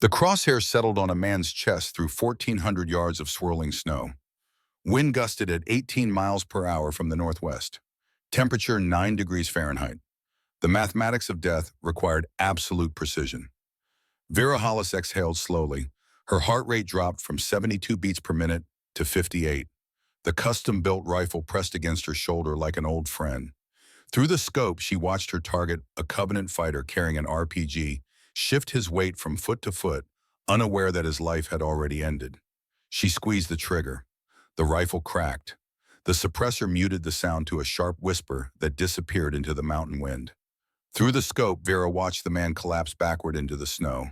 The crosshair settled on a man's chest through 1,400 yards of swirling snow. Wind gusted at 18 miles per hour from the northwest. Temperature 9 degrees Fahrenheit. The mathematics of death required absolute precision. Vera Hollis exhaled slowly. Her heart rate dropped from 72 beats per minute to 58. The custom-built rifle pressed against her shoulder like an old friend. Through the scope, she watched her target, a Covenant fighter carrying an RPG, shift his weight from foot to foot, unaware that his life had already ended. She squeezed the trigger. The rifle cracked. The suppressor muted the sound to a sharp whisper that disappeared into the mountain wind. Through the scope, Vera watched the man collapse backward into the snow.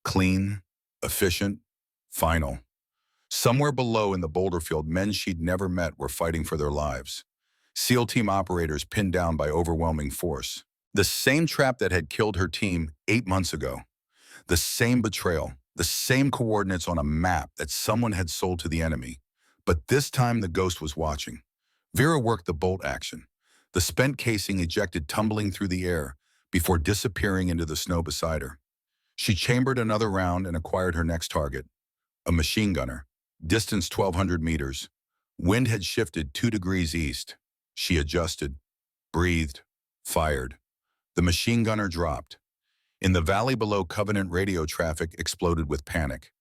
Clean, efficient, final. Somewhere below in the boulder field, men she'd never met were fighting for their lives. SEAL team operators pinned down by overwhelming force. The same trap that had killed her team 8 months ago. The same betrayal, the same coordinates on a map that someone had sold to the enemy. But this time the ghost was watching. Vera worked the bolt action. The spent casing ejected tumbling through the air before disappearing into the snow beside her. She chambered another round and acquired her next target, a machine gunner, distance 1,200 meters. Wind had shifted 2 degrees east. She adjusted, breathed, fired. The machine gunner dropped. In the valley below, Covenant radio traffic exploded with panic.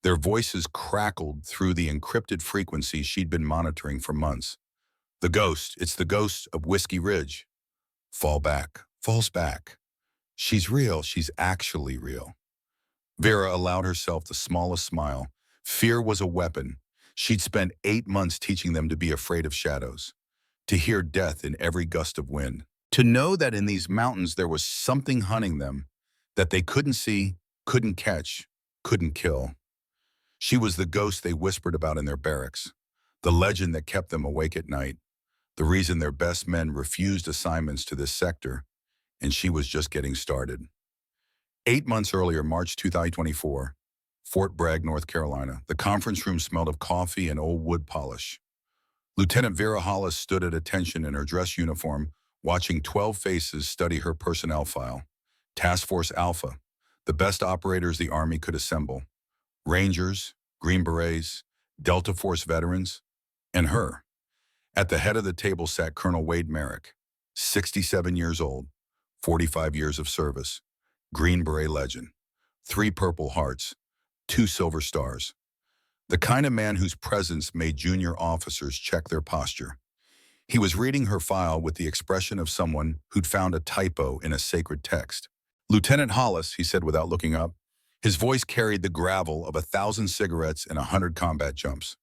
Their voices crackled through the encrypted frequencies she'd been monitoring for months. The ghost, it's the ghost of Whiskey Ridge. Fall back, falls back. She's real, she's actually real. Vera allowed herself the smallest smile. Fear was a weapon. She'd spent 8 months teaching them to be afraid of shadows, to hear death in every gust of wind, to know that in these mountains there was something hunting them that they couldn't see, couldn't catch, couldn't kill. She was the ghost they whispered about in their barracks, the legend that kept them awake at night, the reason their best men refused assignments to this sector, and she was just getting started. 8 months earlier, March 2024, Fort Bragg, North Carolina, the conference room smelled of coffee and old wood polish. Lieutenant Vera Hollis stood at attention in her dress uniform, watching 12 faces study her personnel file. Task Force Alpha, the best operators the Army could assemble. Rangers, Green Berets, Delta Force veterans, and her. At the head of the table sat Colonel Wade Merrick, 67 years old, 45 years of service, Green Beret legend, 3 Purple Hearts, 2 Silver Stars. The kind of man whose presence made junior officers check their posture. He was reading her file with the expression of someone who'd found a typo in a sacred text. Lieutenant Hollis, he said without looking up. His voice carried the gravel of 1,000 cigarettes and 100 combat jumps.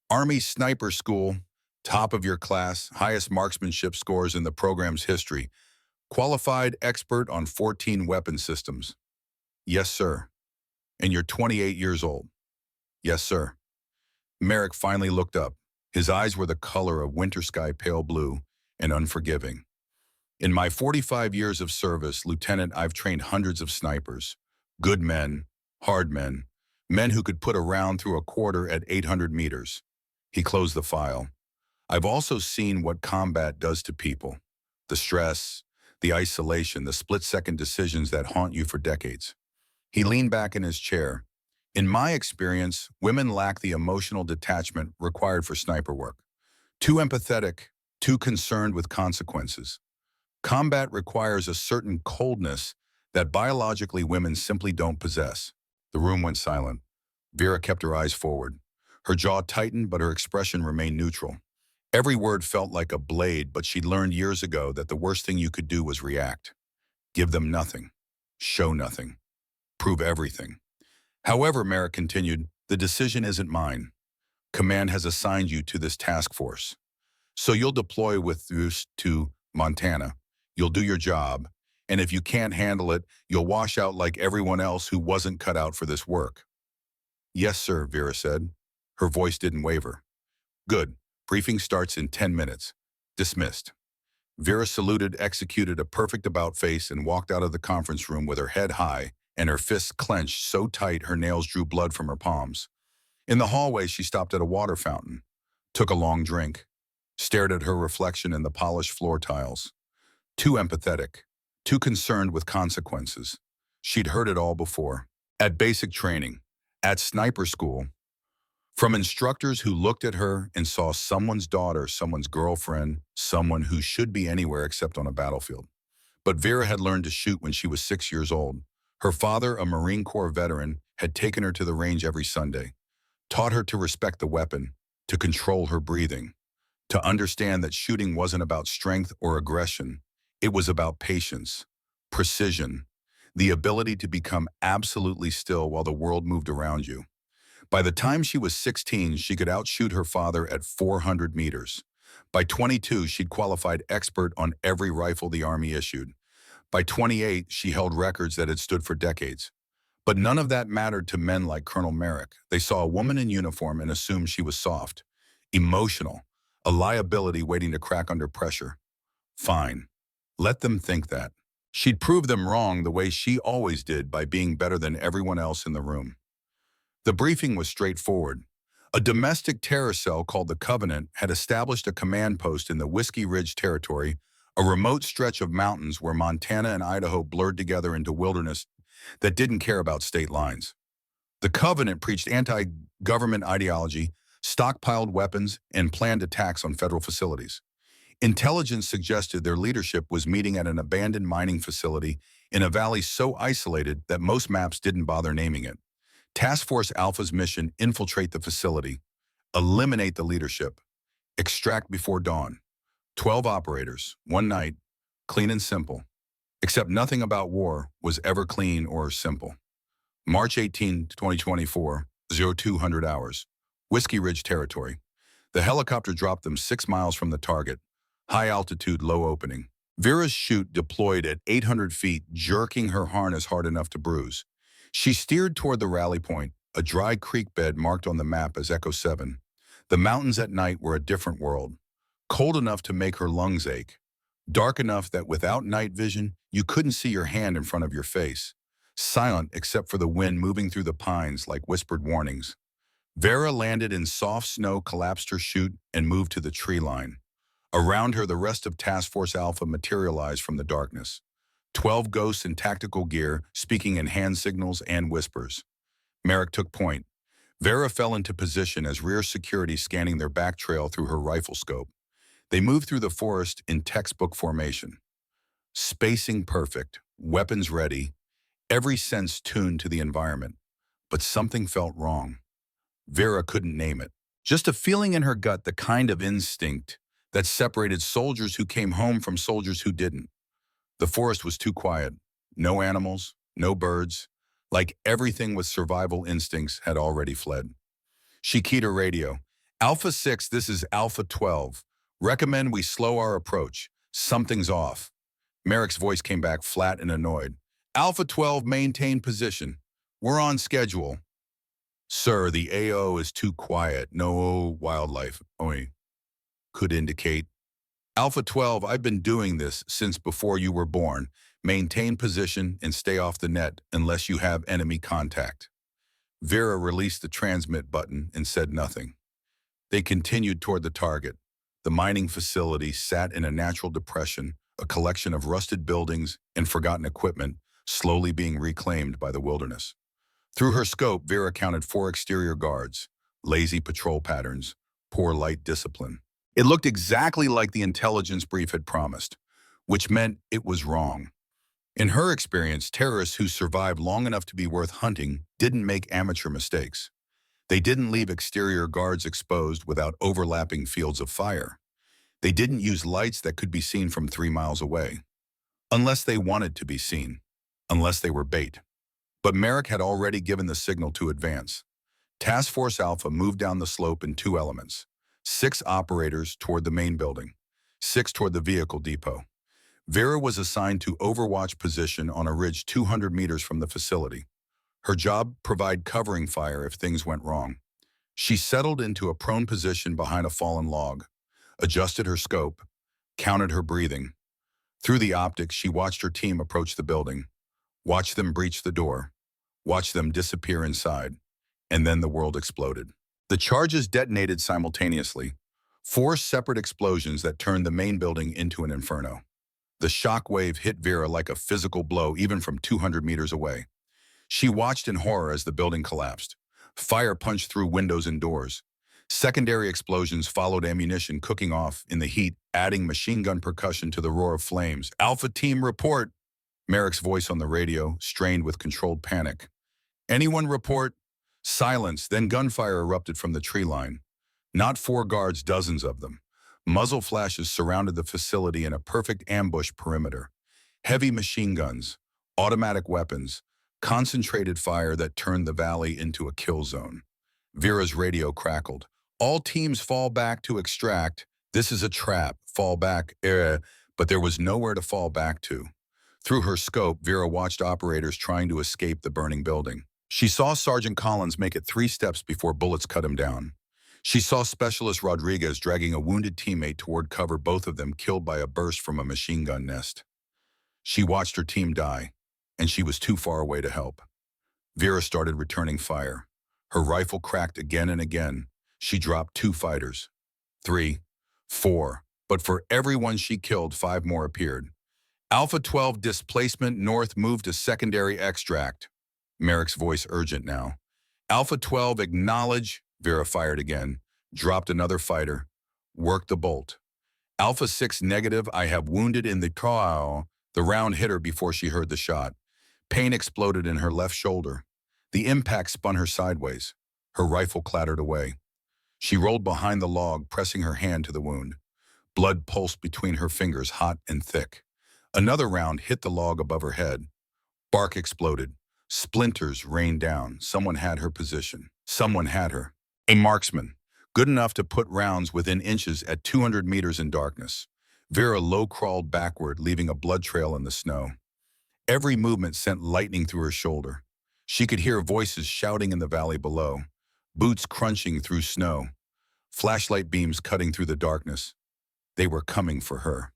Army Sniper School, top of your class, highest marksmanship scores in the program's history. Qualified expert on 14 weapon systems. Yes, sir. And you're 28 years old. Yes, sir. Merrick finally looked up. His eyes were the color of winter sky, pale blue and unforgiving. In my 45 years of service, Lieutenant, I've trained hundreds of snipers. Good men, hard men, men who could put a round through a quarter at 800 meters. He closed the file. I've also seen what combat does to people. The stress, the isolation, the split-second decisions that haunt you for decades. He leaned back in his chair. In my experience, women lack the emotional detachment required for sniper work. Too empathetic, too concerned with consequences. Combat requires a certain coldness that biologically women simply don't possess. The room went silent. Vera kept her eyes forward. Her jaw tightened, but her expression remained neutral. Every word felt like a blade, but she'd learned years ago that the worst thing you could do was react. Give them nothing. Show nothing. Prove everything. However, Merrick continued, the decision isn't mine. Command has assigned you to this task force. So you'll deploy with us to Montana. You'll do your job. And if you can't handle it, you'll wash out like everyone else who wasn't cut out for this work. Yes, sir, Vera said. Her voice didn't waver. Good. Briefing starts in 10 minutes. Dismissed. Vera saluted, executed a perfect about-face, and walked out of the conference room with her head high and her fists clenched so tight her nails drew blood from her palms. In the hallway, she stopped at a water fountain, took a long drink, stared at her reflection in the polished floor tiles. Too empathetic. Too concerned with consequences. She'd heard it all before. At basic training, at sniper school, from instructors who looked at her and saw someone's daughter, someone's girlfriend, someone who should be anywhere except on a battlefield. But Vera had learned to shoot when she was 6 years old. Her father, a Marine Corps veteran, had taken her to the range every Sunday, taught her to respect the weapon, to control her breathing, to understand that shooting wasn't about strength or aggression. It was about patience, precision, the ability to become absolutely still while the world moved around you. By the time she was 16, she could outshoot her father at 400 meters. By 22, she'd qualified expert on every rifle the Army issued. By 28, she held records that had stood for decades. But none of that mattered to men like Colonel Merrick. They saw a woman in uniform and assumed she was soft, emotional, a liability waiting to crack under pressure. Fine. Let them think that. She'd prove them wrong the way she always did, by being better than everyone else in the room. The briefing was straightforward. A domestic terror cell called the Covenant had established a command post in the Whiskey Ridge Territory, a remote stretch of mountains where Montana and Idaho blurred together into wilderness that didn't care about state lines. The Covenant preached anti-government ideology, stockpiled weapons, and planned attacks on federal facilities. Intelligence suggested their leadership was meeting at an abandoned mining facility in a valley so isolated that most maps didn't bother naming it. Task Force Alpha's mission: infiltrate the facility, eliminate the leadership, extract before dawn. 12 operators, one night, clean and simple. Except nothing about war was ever clean or simple. March 18, 2024, 0200 hours. Whiskey Ridge Territory. The helicopter dropped them 6 miles from the target. High altitude, low opening. Vera's chute deployed at 800 feet, jerking her harness hard enough to bruise. She steered toward the rally point, a dry creek bed marked on the map as Echo 7. The mountains at night were a different world. Cold enough to make her lungs ache. Dark enough that without night vision, you couldn't see your hand in front of your face. Silent except for the wind moving through the pines like whispered warnings. Vera landed in soft snow, collapsed her chute, and moved to the tree line. Around her, the rest of Task Force Alpha materialized from the darkness. 12 ghosts in tactical gear, speaking in hand signals and whispers. Merrick took point. Vera fell into position as rear security scanning their back trail through her rifle scope. They moved through the forest in textbook formation. Spacing perfect, weapons ready, every sense tuned to the environment. But something felt wrong. Vera couldn't name it. Just a feeling in her gut, the kind of instinct that separated soldiers who came home from soldiers who didn't. The forest was too quiet. No animals, no birds. Like everything with survival instincts had already fled. She keyed her radio. Alpha 6, this is Alpha 12. Recommend we slow our approach. Something's off. Merrick's voice came back flat and annoyed. Alpha 12, maintain position. We're on schedule. Sir, the AO is too quiet. No wildlife. Could indicate. Alpha 12, I've been doing this since before you were born. Maintain position and stay off the net unless you have enemy contact. Vera released the transmit button and said nothing. They continued toward the target. The mining facility sat in a natural depression, a collection of rusted buildings and forgotten equipment, slowly being reclaimed by the wilderness. Through her scope, Vera counted 4 exterior guards, lazy patrol patterns, poor light discipline. It looked exactly like the intelligence brief had promised, which meant it was wrong. In her experience, terrorists who survived long enough to be worth hunting didn't make amateur mistakes. They didn't leave exterior guards exposed without overlapping fields of fire. They didn't use lights that could be seen from 3 miles away. Unless they wanted to be seen. Unless they were bait. But Merrick had already given the signal to advance. Task Force Alpha moved down the slope in 2 elements. 6 operators toward the main building. 6 toward the vehicle depot. Vera was assigned to overwatch position on a ridge 200 meters from the facility. Her job, provide covering fire if things went wrong. She settled into a prone position behind a fallen log, adjusted her scope, counted her breathing. Through the optics, she watched her team approach the building, watched them breach the door, watched them disappear inside, and then the world exploded. The charges detonated simultaneously, 4 separate explosions that turned the main building into an inferno. The shock wave hit Vera like a physical blow even from 200 meters away. She watched in horror as the building collapsed. Fire punched through windows and doors. Secondary explosions followed, ammunition cooking off in the heat, adding machine gun percussion to the roar of flames. "Alpha Team, report!" Merrick's voice on the radio, strained with controlled panic. "Anyone report?" Silence, then gunfire erupted from the tree line. Not four guards, dozens of them. Muzzle flashes surrounded the facility in a perfect ambush perimeter. Heavy machine guns, automatic weapons, concentrated fire that turned the valley into a kill zone. Vera's radio crackled. "All teams fall back to extract. This is a trap. Fall back." But there was nowhere to fall back to. Through her scope, Vera watched operators trying to escape the burning building. She saw Sergeant Collins make it 3 steps before bullets cut him down. She saw Specialist Rodriguez dragging a wounded teammate toward cover, both of them killed by a burst from a machine gun nest. She watched her team die, and she was too far away to help. Vera started returning fire. Her rifle cracked again and again. She dropped 2 fighters. 3, 4. But for every one she killed, 5 more appeared. "Alpha 12 displacement north, move to secondary extract." Merrick's voice urgent now. "Alpha 12, acknowledge." Vera fired again, dropped another fighter, worked the bolt. "Alpha 6 negative, I have wounded in the trial." The round hit her before she heard the shot. Pain exploded in her left shoulder. The impact spun her sideways. Her rifle clattered away. She rolled behind the log, pressing her hand to the wound. Blood pulsed between her fingers, hot and thick. Another round hit the log above her head. Bark exploded. Splinters rained down. Someone had her position. Someone had her. A marksman, good enough to put rounds within inches at 200 meters in darkness. Vera low-crawled backward, leaving a blood trail in the snow. Every movement sent lightning through her shoulder. She could hear voices shouting in the valley below, boots crunching through snow, flashlight beams cutting through the darkness. They were coming for her.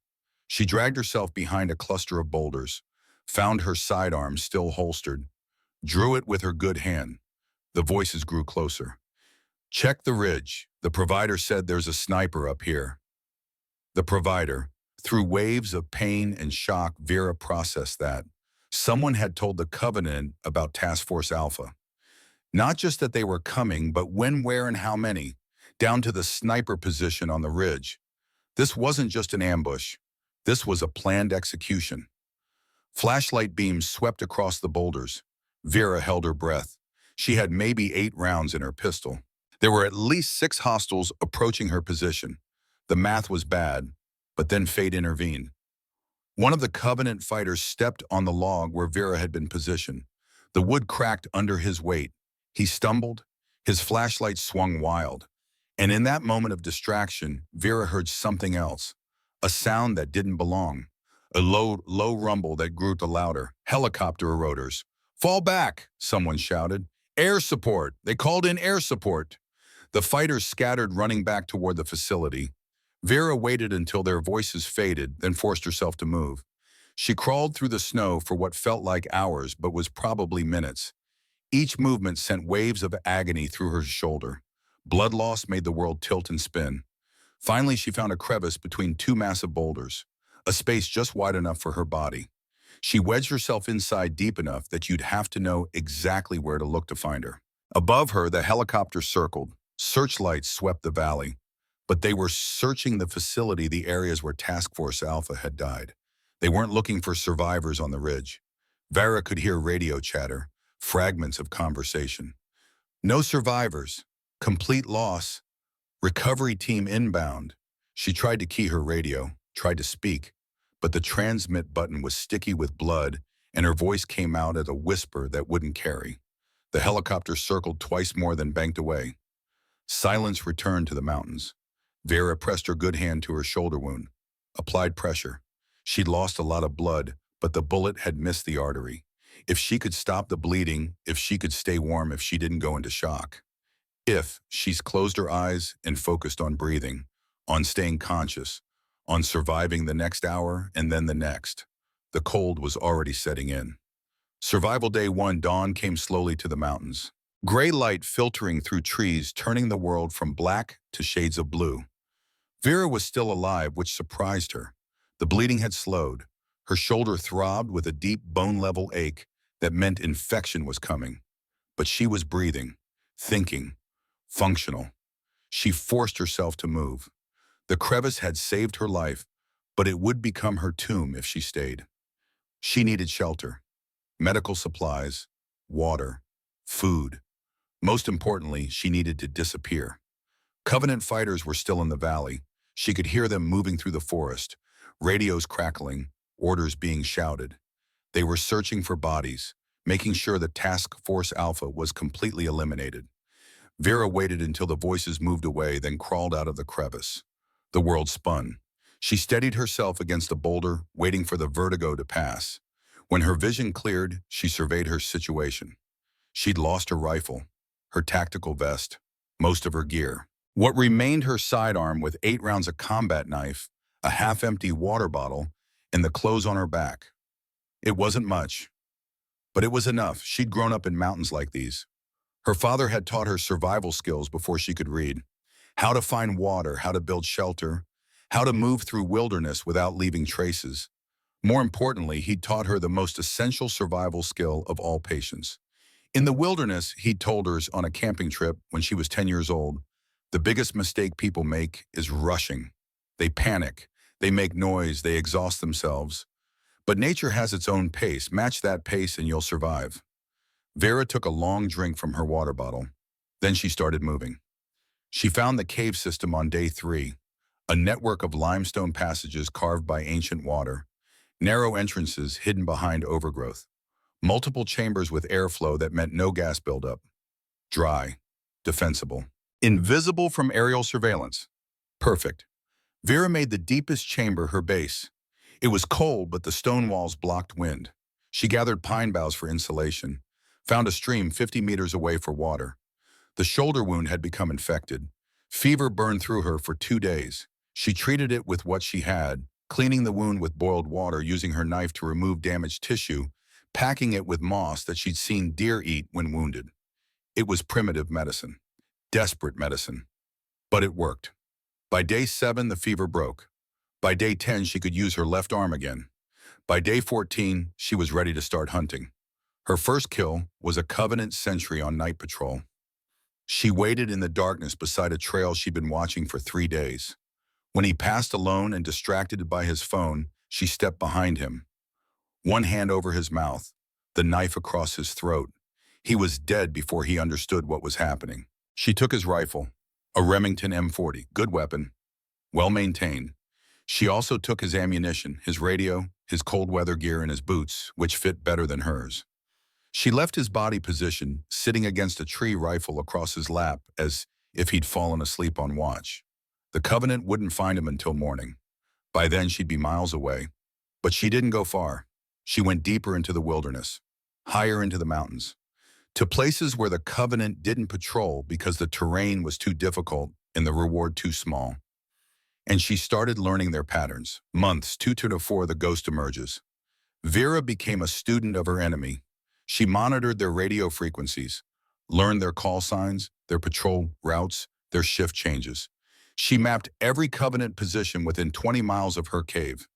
She dragged herself behind a cluster of boulders, found her sidearm still holstered, drew it with her good hand. The voices grew closer. "Check the ridge. The provider said there's a sniper up here." The provider. Through waves of pain and shock, Vera processed that. Someone had told the Covenant about Task Force Alpha. Not just that they were coming, but when, where, and how many, down to the sniper position on the ridge. This wasn't just an ambush. This was a planned execution. Flashlight beams swept across the boulders. Vera held her breath. She had maybe 8 rounds in her pistol. There were at least 6 hostiles approaching her position. The math was bad, but then fate intervened. One of the Covenant fighters stepped on the log where Vera had been positioned. The wood cracked under his weight. He stumbled. His flashlight swung wild. And in that moment of distraction, Vera heard something else. A sound that didn't belong. A low rumble that grew to louder. "Helicopter rotors." "Fall back," someone shouted. "Air support." They called in air support. The fighters scattered, running back toward the facility. Vera waited until their voices faded, then forced herself to move. She crawled through the snow for what felt like hours, but was probably minutes. Each movement sent waves of agony through her shoulder. Blood loss made the world tilt and spin. Finally, she found a crevice between 2 massive boulders, a space just wide enough for her body. She wedged herself inside deep enough that you'd have to know exactly where to look to find her. Above her, the helicopter circled. Searchlights swept the valley. But they were searching the facility, the areas where Task Force Alpha had died. They weren't looking for survivors on the ridge. Vera could hear radio chatter, fragments of conversation. "No survivors. Complete loss. Recovery team inbound." She tried to key her radio, tried to speak, but the transmit button was sticky with blood, and her voice came out as a whisper that wouldn't carry. The helicopter circled twice more, then banked away. Silence returned to the mountains. Vera pressed her good hand to her shoulder wound, applied pressure. She'd lost a lot of blood, but the bullet had missed the artery. If she could stop the bleeding, if she could stay warm, if she didn't go into shock. If she's closed her eyes and focused on breathing, on staying conscious, on surviving the next hour and then the next. The cold was already setting in. Survival Day 1, dawn came slowly to the mountains. Gray light filtering through trees, turning the world from black to shades of blue. Vera was still alive, which surprised her. The bleeding had slowed. Her shoulder throbbed with a deep bone-level ache That meant infection was coming. But she was breathing, thinking, functional. She forced herself to move. The crevice had saved her life, but it would become her tomb if she stayed. She needed shelter, medical supplies, water, food. Most importantly, she needed to disappear. Covenant fighters were still in the valley. She could hear them moving through the forest, radios crackling, orders being shouted. They were searching for bodies, making sure that Task Force Alpha was completely eliminated. Vera waited until the voices moved away, then crawled out of the crevice. The world spun. She steadied herself against a boulder, waiting for the vertigo to pass. When her vision cleared, she surveyed her situation. She'd lost her rifle, her tactical vest, most of her gear. What remained her sidearm with 8 rounds of combat knife, a half-empty water bottle, and the clothes on her back. It wasn't much, but it was enough. She'd grown up in mountains like these. Her father had taught her survival skills before she could read. How to find water, how to build shelter, how to move through wilderness without leaving traces. More importantly, he taught her the most essential survival skill of all, patience. In the wilderness, he'd told her on a camping trip when she was 10 years old, the biggest mistake people make is rushing. They panic, they make noise, they exhaust themselves. But nature has its own pace. Match that pace and you'll survive. Vera took a long drink from her water bottle. Then she started moving. She found the cave system on day 3, a network of limestone passages carved by ancient water, narrow entrances hidden behind overgrowth, multiple chambers with airflow that meant no gas buildup, dry, defensible, invisible from aerial surveillance. Perfect. Vera made the deepest chamber her base. It was cold, but the stone walls blocked wind. She gathered pine boughs for insulation, found a stream 50 meters away for water. The shoulder wound had become infected. Fever burned through her for 2 days. She treated it with what she had, cleaning the wound with boiled water, using her knife to remove damaged tissue, packing it with moss that she'd seen deer eat when wounded. It was primitive medicine, desperate medicine, but it worked. By day 7, the fever broke. By day 10, she could use her left arm again. By day 14, she was ready to start hunting. Her first kill was a Covenant sentry on night patrol. She waited in the darkness beside a trail she'd been watching for 3 days. When he passed alone and distracted by his phone, she stepped behind him. One hand over his mouth, the knife across his throat. He was dead before he understood what was happening. She took his rifle, a Remington M40, good weapon, well-maintained. She also took his ammunition, his radio, his cold weather gear, and his boots, which fit better than hers. She left his body position, sitting against a tree, rifle across his lap, as if he'd fallen asleep on watch. The Covenant wouldn't find him until morning. By then, she'd be miles away. But she didn't go far. She went deeper into the wilderness, higher into the mountains, to places where the Covenant didn't patrol because the terrain was too difficult and the reward too small. And she started learning their patterns. Months, 2 to 4, the ghost emerges. Vera became a student of her enemy. She monitored their radio frequencies, learned their call signs, their patrol routes, their shift changes. She mapped every Covenant position within 20 miles of her cave.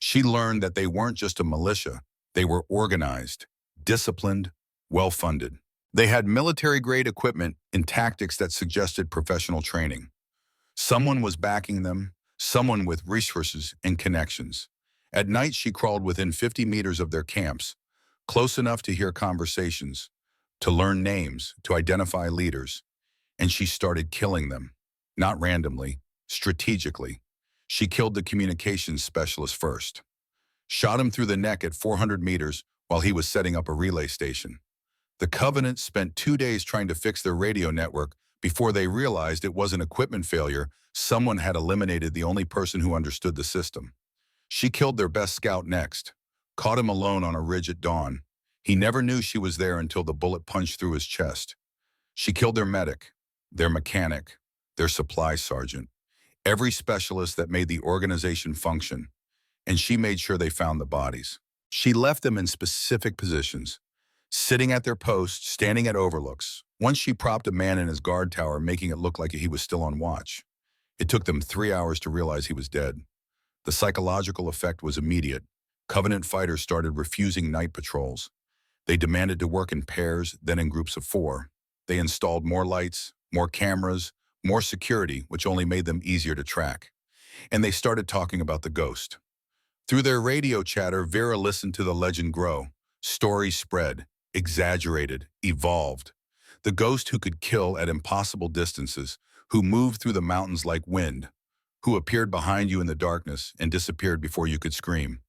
She learned that they weren't just a militia. They were organized, disciplined, well-funded. They had military-grade equipment and tactics that suggested professional training. Someone was backing them, someone with resources and connections. At night, she crawled within 50 meters of their camps, close enough to hear conversations, to learn names, to identify leaders. And she started killing them, not randomly, strategically. She killed the communications specialist first, shot him through the neck at 400 meters while he was setting up a relay station. The Covenant spent 2 days trying to fix their radio network before they realized it was an equipment failure. Someone had eliminated the only person who understood the system. She killed their best scout next, caught him alone on a ridge at dawn. He never knew she was there until the bullet punched through his chest. She killed their medic, their mechanic, their supply sergeant, every specialist that made the organization function, and she made sure they found the bodies. She left them in specific positions, sitting at their posts, standing at overlooks. Once she propped a man in his guard tower, making it look like he was still on watch. It took them 3 hours to realize he was dead. The psychological effect was immediate. Covenant fighters started refusing night patrols. They demanded to work in pairs, then in groups of 4. They installed more lights, more cameras, more security, which only made them easier to track. And they started talking about the ghost. Through their radio chatter, Vera listened to the legend grow. Stories spread, exaggerated, evolved. The ghost who could kill at impossible distances, who moved through the mountains like wind, who appeared behind you in the darkness and disappeared before you could scream.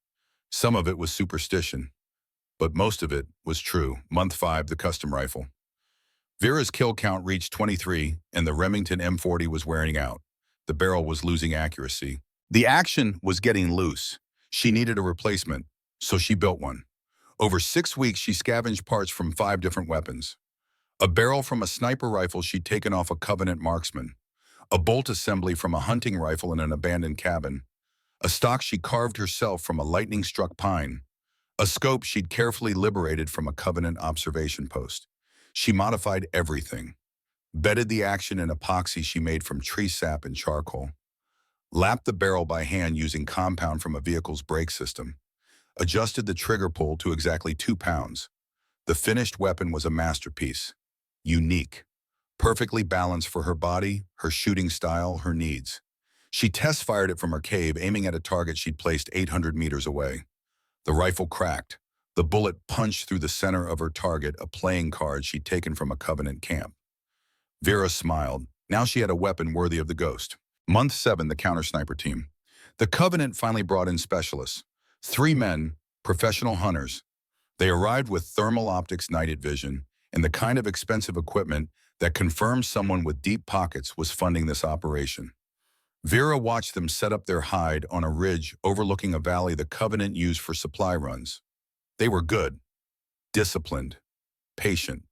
Some of it was superstition, but most of it was true. Month 5, the custom rifle. Vera's kill count reached 23, and the Remington M40 was wearing out. The barrel was losing accuracy. The action was getting loose. She needed a replacement, so she built one. Over 6 weeks, she scavenged parts from 5 different weapons. A barrel from a sniper rifle she'd taken off a Covenant marksman. A bolt assembly from a hunting rifle in an abandoned cabin. A stock she carved herself from a lightning-struck pine. A scope she'd carefully liberated from a Covenant observation post. She modified everything. Bedded the action in epoxy she made from tree sap and charcoal. Lapped the barrel by hand using compound from a vehicle's brake system. Adjusted the trigger pull to exactly 2 pounds. The finished weapon was a masterpiece. Unique. Perfectly balanced for her body, her shooting style, her needs. She test-fired it from her cave, aiming at a target she'd placed 800 meters away. The rifle cracked. The bullet punched through the center of her target, a playing card she'd taken from a Covenant camp. Vera smiled. Now she had a weapon worthy of the ghost. Month 7, the counter-sniper team. The Covenant finally brought in specialists. 3 men, professional hunters. They arrived with thermal optics night vision and the kind of expensive equipment that confirmed someone with deep pockets was funding this operation. Vera watched them set up their hide on a ridge overlooking a valley the Covenant used for supply runs. They were good, disciplined, patient.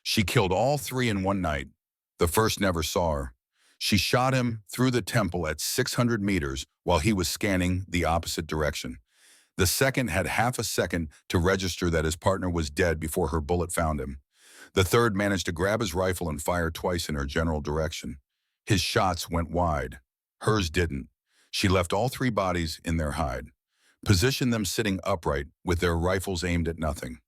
She killed all 3 in one night. The first never saw her. She shot him through the temple at 600 meters while he was scanning the opposite direction. The second had half a second to register that his partner was dead before her bullet found him. The third managed to grab his rifle and fire twice in her general direction. His shots went wide. Hers didn't. She left all 3 bodies in their hide, positioned them sitting upright with their rifles aimed at nothing.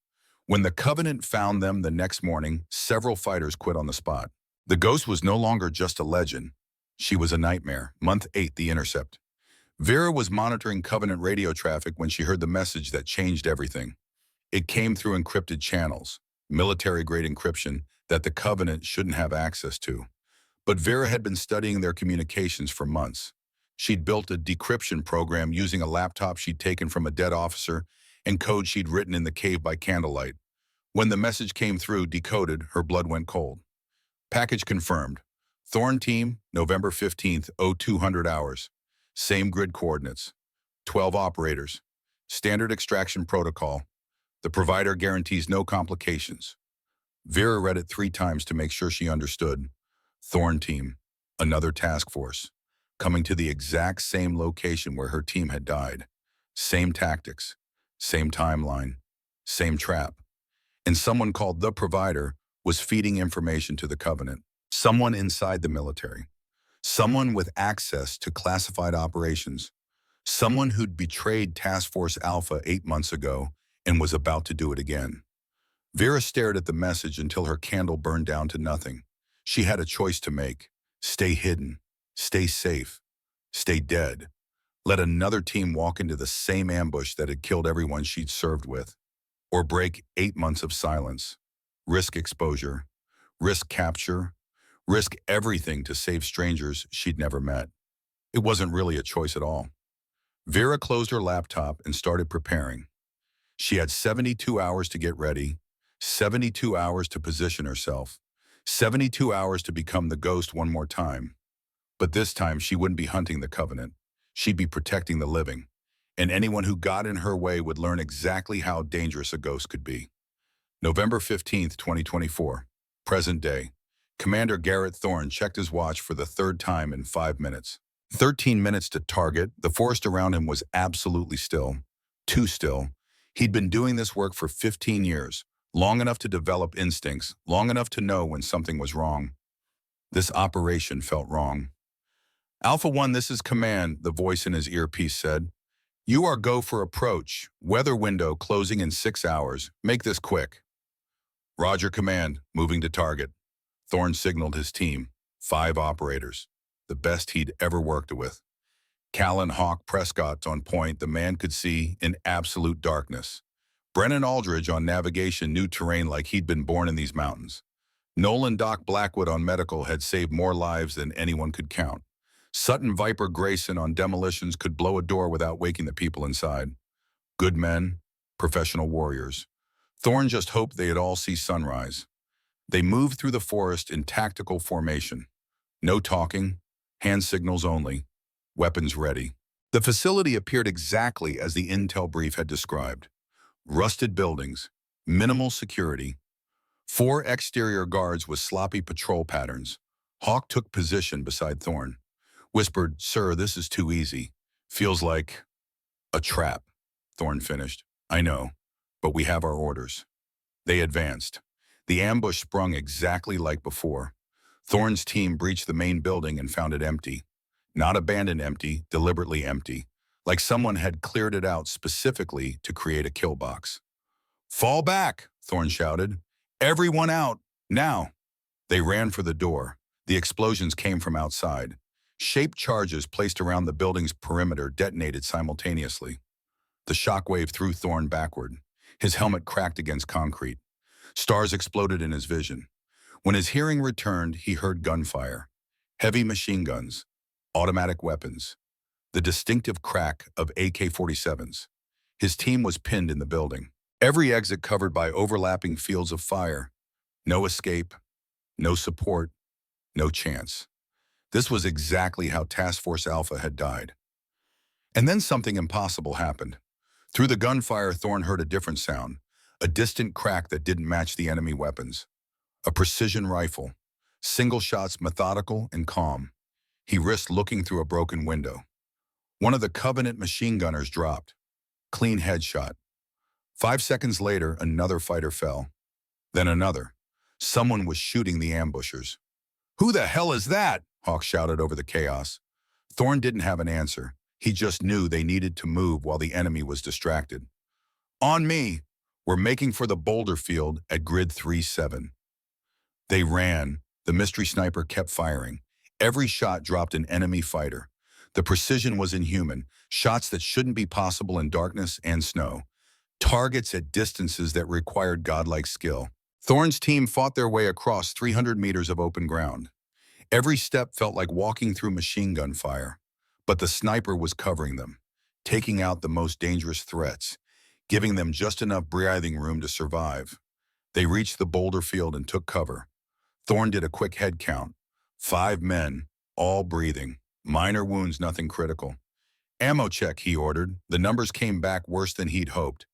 When the Covenant found them the next morning, several fighters quit on the spot. The ghost was no longer just a legend. She was a nightmare. Month 8, the intercept. Vera was monitoring Covenant radio traffic when she heard the message that changed everything. It came through encrypted channels, military-grade encryption that the Covenant shouldn't have access to. But Vera had been studying their communications for months. She'd built a decryption program using a laptop she'd taken from a dead officer and code she'd written in the cave by candlelight. When the message came through, decoded, her blood went cold. Package confirmed. Thorn Team, November 15th, 0200 hours. Same grid coordinates. 12 operators. Standard extraction protocol. The provider guarantees no complications. Vera read it 3 times to make sure she understood. Thorn Team, another task force, coming to the exact same location where her team had died. Same tactics, same timeline, same trap. And someone called the provider was feeding information to the Covenant. Someone inside the military. Someone with access to classified operations. Someone who'd betrayed Task Force Alpha 8 months ago and was about to do it again. Vera stared at the message until her candle burned down to nothing. She had a choice to make. Stay hidden, stay safe, stay dead. Let another team walk into the same ambush that had killed everyone she'd served with. Or break 8 months of silence. Risk exposure, risk capture, risk everything to save strangers she'd never met. It wasn't really a choice at all. Vera closed her laptop and started preparing. She had 72 hours to get ready, 72 hours to position herself, 72 hours to become the ghost one more time. But this time she wouldn't be hunting the Covenant. She'd be protecting the living. And anyone who got in her way would learn exactly how dangerous a ghost could be. November 15th, 2024. Present day. Commander Garrett Thorne checked his watch for the 3rd time in 5 minutes. 13 minutes to target. The forest around him was absolutely still. Too still. He'd been doing this work for 15 years, long enough to develop instincts, long enough to know when something was wrong. This operation felt wrong. Alpha 1, this is Command, the voice in his earpiece said. You are go for approach. Weather window closing in 6 hours. Make this quick. Roger, command, moving to target. Thorne signaled his team, 5 operators, the best he'd ever worked with. Callan Hawk Prescott on point, the man could see in absolute darkness. Brennan Aldridge on navigation knew terrain like he'd been born in these mountains. Nolan Doc Blackwood on medical had saved more lives than anyone could count. Sutton Viper Grayson on demolitions could blow a door without waking the people inside. Good men, professional warriors. Thorne just hoped they'd all see sunrise. They moved through the forest in tactical formation. No talking, hand signals only, weapons ready. The facility appeared exactly as the intel brief had described. Rusted buildings, minimal security, 4 exterior guards with sloppy patrol patterns. Hawk took position beside Thorne. Whispered, "Sir, this is too easy. Feels like a trap." Thorne finished. "I know, but we have our orders." They advanced. The ambush sprung exactly like before. Thorne's team breached the main building and found it empty. Not abandoned empty, deliberately empty. Like someone had cleared it out specifically to create a kill box. "Fall back," Thorne shouted. "Everyone out, now." They ran for the door. The explosions came from outside. Shaped charges placed around the building's perimeter detonated simultaneously. The shockwave threw Thorne backward. His helmet cracked against concrete. Stars exploded in his vision. When his hearing returned, he heard gunfire. Heavy machine guns, automatic weapons, the distinctive crack of AK-47s. His team was pinned in the building. Every exit covered by overlapping fields of fire. No escape, no support, no chance. This was exactly how Task Force Alpha had died. And then something impossible happened. Through the gunfire, Thorne heard a different sound, a distant crack that didn't match the enemy weapons. A precision rifle, single shots methodical and calm. He risked looking through a broken window. One of the Covenant machine gunners dropped. Clean headshot. 5 seconds later, another fighter fell. Then another. Someone was shooting the ambushers. "Who the hell is that?" Hawk shouted over the chaos. Thorne didn't have an answer. He just knew they needed to move while the enemy was distracted. "On me. We're making for the boulder field at grid 3-7. They ran. The mystery sniper kept firing. Every shot dropped an enemy fighter. The precision was inhuman. Shots that shouldn't be possible in darkness and snow. Targets at distances that required godlike skill. Thorne's team fought their way across 300 meters of open ground. Every step felt like walking through machine gun fire. But the sniper was covering them, taking out the most dangerous threats, giving them just enough breathing room to survive. They reached the boulder field and took cover. Thorne did a quick head count. 5 men, all breathing. Minor wounds, nothing critical. "Ammo check," he ordered. The numbers came back worse than he'd hoped.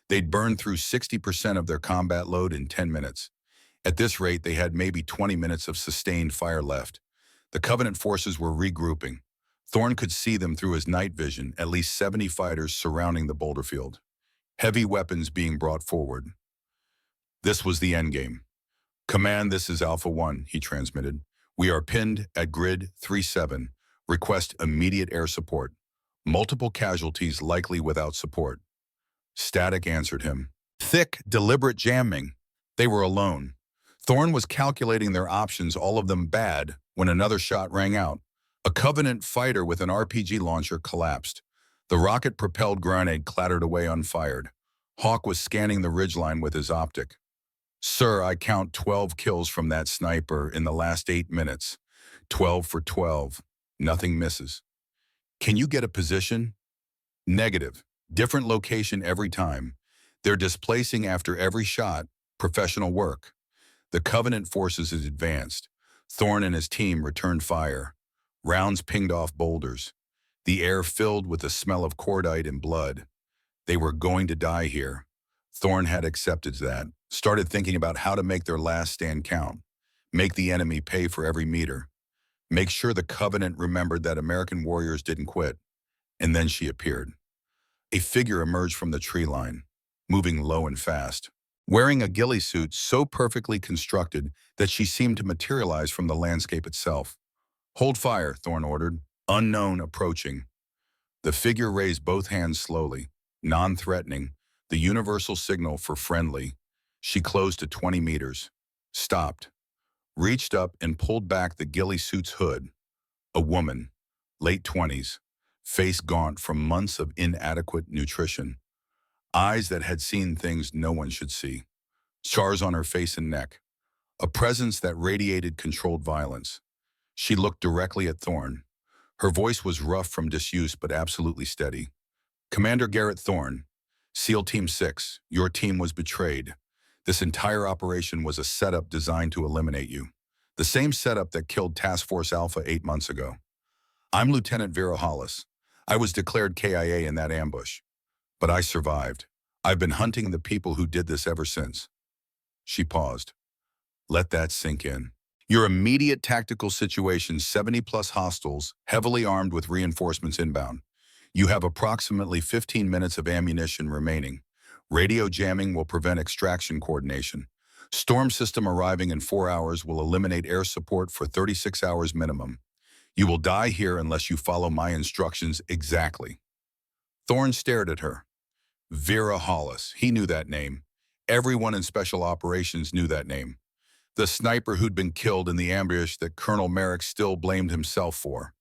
They'd burned through 60% of their combat load in 10 minutes. At this rate, they had maybe 20 minutes of sustained fire left. The Covenant forces were regrouping. Thorne could see them through his night vision, at least 70 fighters surrounding the boulder field. Heavy weapons being brought forward. This was the endgame. "Command, this is Alpha 1, he transmitted. "We are pinned at grid 3-7. Request immediate air support. Multiple casualties likely without support." Static answered him. Thick, deliberate jamming. They were alone. Thorne was calculating their options, all of them bad, when another shot rang out. A Covenant fighter with an RPG launcher collapsed. The rocket-propelled grenade clattered away unfired. Hawk was scanning the ridgeline with his optic. "Sir, I count 12 kills from that sniper in the last 8 minutes. 12 for 12. Nothing misses." "Can you get a position?" "Negative. Different location every time. They're displacing after every shot. Professional work." The Covenant forces had advanced. Thorne and his team returned fire. Rounds pinged off boulders. The air filled with the smell of cordite and blood. They were going to die here. Thorne had accepted that, started thinking about how to make their last stand count. Make the enemy pay for every meter. Make sure the Covenant remembered that American warriors didn't quit. And then she appeared. A figure emerged from the tree line, moving low and fast, wearing a ghillie suit so perfectly constructed that she seemed to materialize from the landscape itself. "Hold fire," Thorne ordered. "Unknown approaching." The figure raised both hands slowly, non-threatening, the universal signal for friendly. She closed to 20 meters, stopped, reached up and pulled back the ghillie suit's hood. A woman, late 20s, face gaunt from months of inadequate nutrition, eyes that had seen things no one should see, scars on her face and neck, a presence that radiated controlled violence. She looked directly at Thorne. Her voice was rough from disuse but absolutely steady. "Commander Garrett Thorne, SEAL Team 6, your team was betrayed. This entire operation was a setup designed to eliminate you. The same setup that killed Task Force Alpha 8 months ago. I'm Lieutenant Vera Hollis. I was declared KIA in that ambush. But I survived. I've been hunting the people who did this ever since." She paused. "Let that sink in. Your immediate tactical situation, 70-plus hostiles, heavily armed with reinforcements inbound. You have approximately 15 minutes of ammunition remaining. Radio jamming will prevent extraction coordination. Storm system arriving in 4 hours will eliminate air support for 36 hours minimum. You will die here unless you follow my instructions exactly." Thorne stared at her. Vera Hollis. He knew that name. Everyone in Special Operations knew that name. The sniper who'd been killed in the ambush that Colonel Merrick still blamed himself for.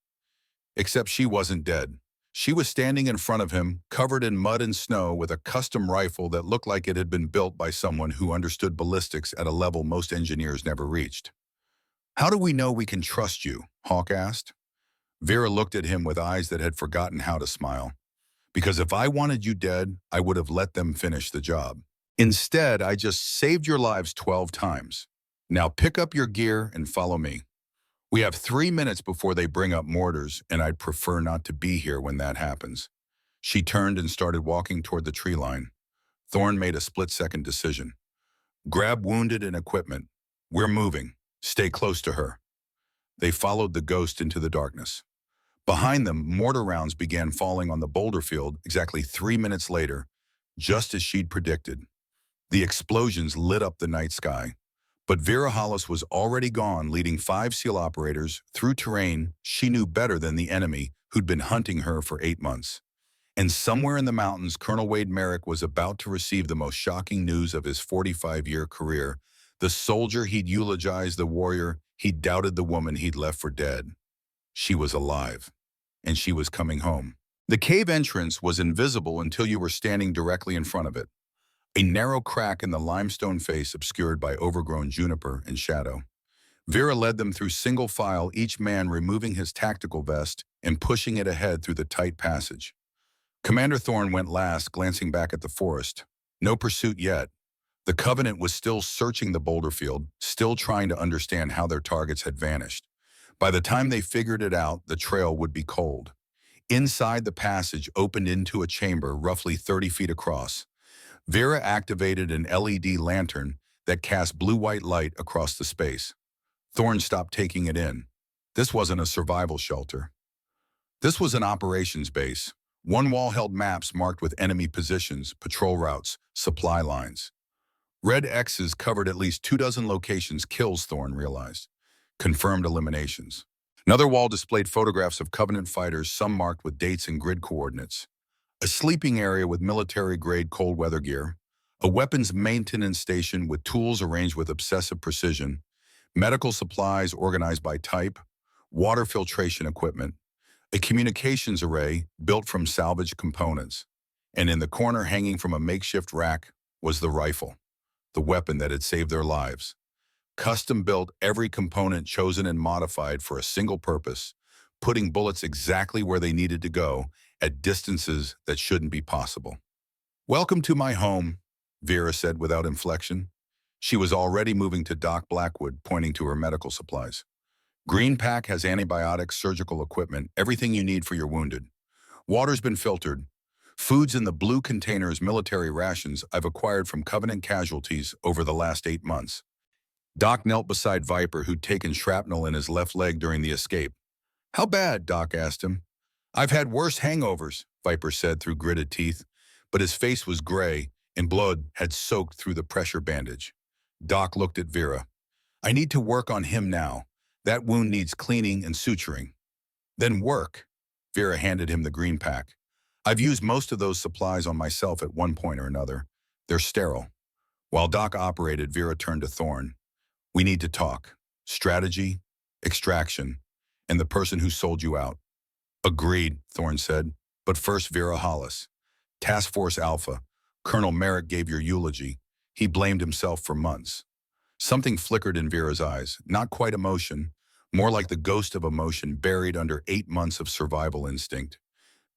Except she wasn't dead. She was standing in front of him, covered in mud and snow, with a custom rifle that looked like it had been built by someone who understood ballistics at a level most engineers never reached. "How do we know we can trust you?" Hawk asked. Vera looked at him with eyes that had forgotten how to smile. "Because if I wanted you dead, I would have let them finish the job. Instead, I just saved your lives 12 times. Now pick up your gear and follow me. We have 3 minutes before they bring up mortars, and I'd prefer not to be here when that happens." She turned and started walking toward the tree line. Thorne made a split-second decision. "Grab wounded and equipment. We're moving. Stay close to her." They followed the ghost into the darkness. Behind them, mortar rounds began falling on the boulder field exactly 3 minutes later, just as she'd predicted. The explosions lit up the night sky. But Vera Hollis was already gone, leading 5 SEAL operators through terrain she knew better than the enemy who'd been hunting her for 8 months. And somewhere in the mountains, Colonel Wade Merrick was about to receive the most shocking news of his 45-year career. The soldier he'd eulogized, the warrior he'd doubted, the woman he'd left for dead. She was alive, and she was coming home. The cave entrance was invisible until you were standing directly in front of it. A narrow crack in the limestone face obscured by overgrown juniper and shadow. Vera led them through single file, each man removing his tactical vest and pushing it ahead through the tight passage. Commander Thorne went last, glancing back at the forest. No pursuit yet. The Covenant was still searching the boulder field, still trying to understand how their targets had vanished. By the time they figured it out, the trail would be cold. Inside, the passage opened into a chamber roughly 30 feet across. Vera activated an LED lantern that cast blue-white light across the space. Thorne stopped taking it in. This wasn't a survival shelter. This was an operations base. One wall held maps marked with enemy positions, patrol routes, supply lines. Red X's covered at least 24 locations, kills, Thorne realized. Confirmed eliminations. Another wall displayed photographs of Covenant fighters, some marked with dates and grid coordinates. A sleeping area with military-grade cold weather gear, a weapons maintenance station with tools arranged with obsessive precision, medical supplies organized by type, water filtration equipment, a communications array built from salvaged components, and in the corner hanging from a makeshift rack was the rifle, the weapon that had saved their lives. Custom-built, every component chosen and modified for a single purpose, putting bullets exactly where they needed to go, at distances that shouldn't be possible. "Welcome to my home," Vera said without inflection. She was already moving to Doc Blackwood, pointing to her medical supplies. "Green Pack has antibiotics, surgical equipment, everything you need for your wounded. Water's been filtered. Food's in the blue containers, military rations I've acquired from Covenant casualties over the last 8 months." Doc knelt beside Viper, who'd taken shrapnel in his left leg during the escape. "How bad?" Doc asked him. "I've had worse hangovers," Viper said through gritted teeth, but his face was gray and blood had soaked through the pressure bandage. Doc looked at Vera. "I need to work on him now. That wound needs cleaning and suturing." "Then work." Vera handed him the green pack. "I've used most of those supplies on myself at one point or another. They're sterile. While Doc operated, Vera turned to Thorne. We need to talk. Strategy, extraction, and the person who sold you out. Agreed, Thorne said. But first, Vera Hollis. Task Force Alpha. Colonel Merrick gave your eulogy. He blamed himself for months. Something flickered in Vera's eyes, not quite emotion, more like the ghost of emotion buried under 8 months of survival instinct.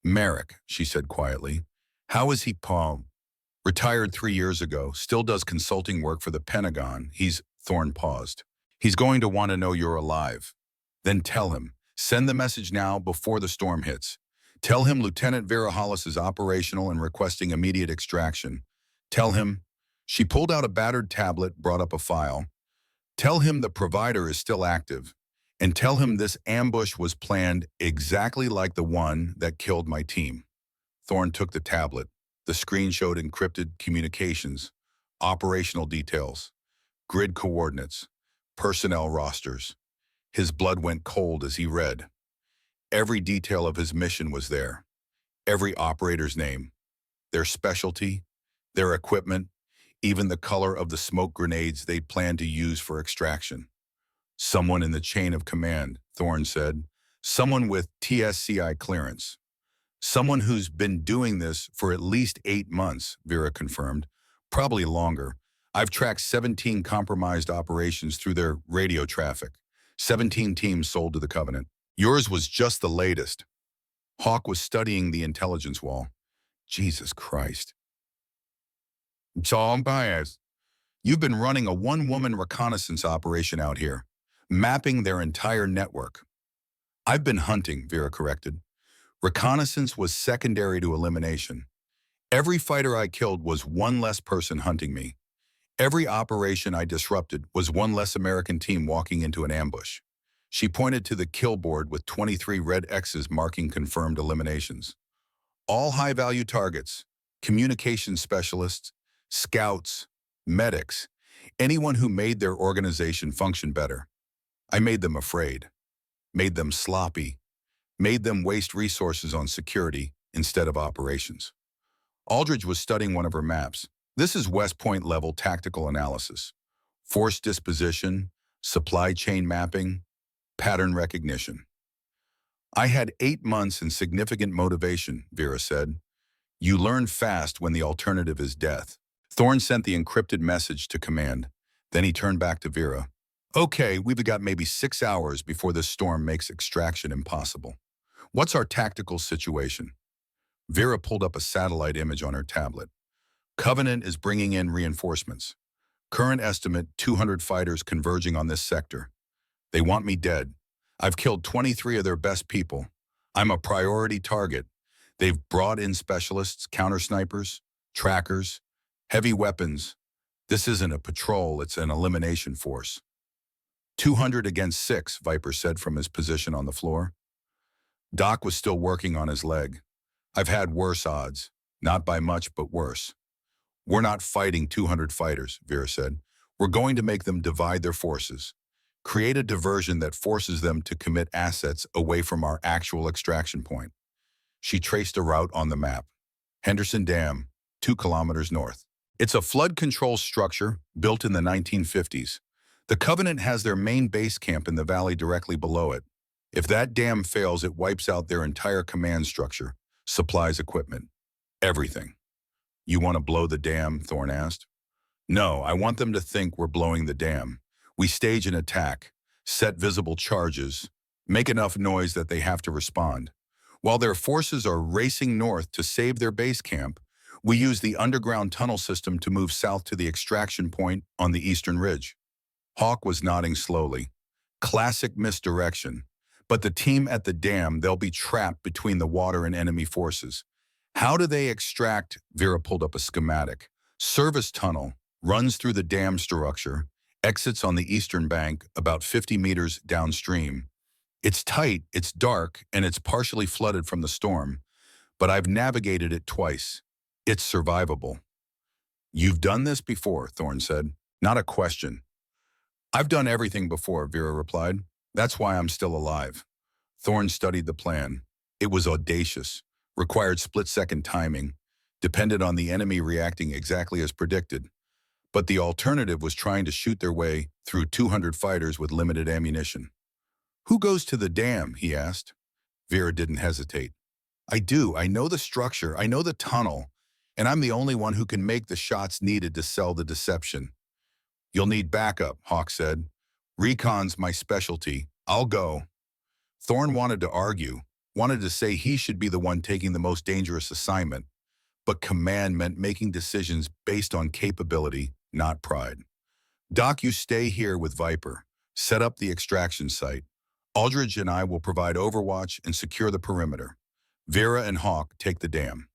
Merrick, she said quietly. How is he, Paul? Retired 3 years ago, still does consulting work for the Pentagon. Thorne paused. He's going to want to know you're alive. Then tell him. Send the message now before the storm hits. Tell him Lieutenant Vera Hollis is operational and requesting immediate extraction. Tell him. She pulled out a battered tablet, brought up a file. Tell him the provider is still active. And tell him this ambush was planned exactly like the one that killed my team. Thorne took the tablet. The screen showed encrypted communications, operational details, grid coordinates, personnel rosters. His blood went cold as he read. Every detail of his mission was there. Every operator's name, their specialty, their equipment, even the color of the smoke grenades they'd planned to use for extraction. Someone in the chain of command, Thorne said. Someone with TSCI clearance. Someone who's been doing this for at least 8 months, Vera confirmed. Probably longer. I've tracked 17 compromised operations through their radio traffic. 17 teams sold to the Covenant. Yours was just the latest. Hawk was studying the intelligence wall. Jesus Christ. It's all biased. You've been running a one-woman reconnaissance operation out here, mapping their entire network. I've been hunting, Vera corrected. Reconnaissance was secondary to elimination. Every fighter I killed was one less person hunting me. Every operation I disrupted was one less American team walking into an ambush. She pointed to the kill board with 23 red X's marking confirmed eliminations. All high-value targets, communication specialists, scouts, medics, anyone who made their organization function better. I made them afraid, made them sloppy, made them waste resources on security instead of operations. Aldridge was studying one of her maps. This is West Point level tactical analysis. Force disposition, supply chain mapping, pattern recognition. I had 8 months and significant motivation, Vera said. You learn fast when the alternative is death. Thorne sent the encrypted message to command. Then he turned back to Vera. Okay, we've got maybe 6 hours before this storm makes extraction impossible. What's our tactical situation? Vera pulled up a satellite image on her tablet. Covenant is bringing in reinforcements. Current estimate, 200 fighters converging on this sector. They want me dead. I've killed 23 of their best people. I'm a priority target. They've brought in specialists, counter-snipers, trackers, heavy weapons. This isn't a patrol, it's an elimination force. 200 against 6, Viper said from his position on the floor. Doc was still working on his leg. I've had worse odds. Not by much, but worse. We're not fighting 200 fighters, Vera said. We're going to make them divide their forces. Create a diversion that forces them to commit assets away from our actual extraction point. She traced a route on the map. Henderson Dam, 2 kilometers north. It's a flood control structure built in the 1950s. The Covenant has their main base camp in the valley directly below it. If that dam fails, it wipes out their entire command structure, supplies, equipment, everything. You want to blow the dam? Thorne asked. No, I want them to think we're blowing the dam. We stage an attack, set visible charges, make enough noise that they have to respond. While their forces are racing north to save their base camp, we use the underground tunnel system to move south to the extraction point on the eastern ridge. Hawk was nodding slowly. Classic misdirection. But the team at the dam, they'll be trapped between the water and enemy forces. How do they extract? Vera pulled up a schematic. Service tunnel runs through the dam structure, exits on the eastern bank about 50 meters downstream. It's tight, it's dark, and it's partially flooded from the storm, but I've navigated it twice. It's survivable. You've done this before, Thorne said. Not a question. I've done everything before, Vera replied. That's why I'm still alive. Thorne studied the plan. It was audacious, required split-second timing, depended on the enemy reacting exactly as predicted. But the alternative was trying to shoot their way through 200 fighters with limited ammunition. "Who goes to the dam?" he asked. Vera didn't hesitate. "I do. I know the structure. I know the tunnel. And I'm the only one who can make the shots needed to sell the deception." "You'll need backup," Hawk said. "Recon's my specialty. I'll go." Thorne wanted to argue, wanted to say he should be the one taking the most dangerous assignment, but command meant making decisions based on capability, not pride. "Doc, you stay here with Viper. Set up the extraction site. Aldridge and I will provide overwatch and secure the perimeter. Vera and Hawk take the dam."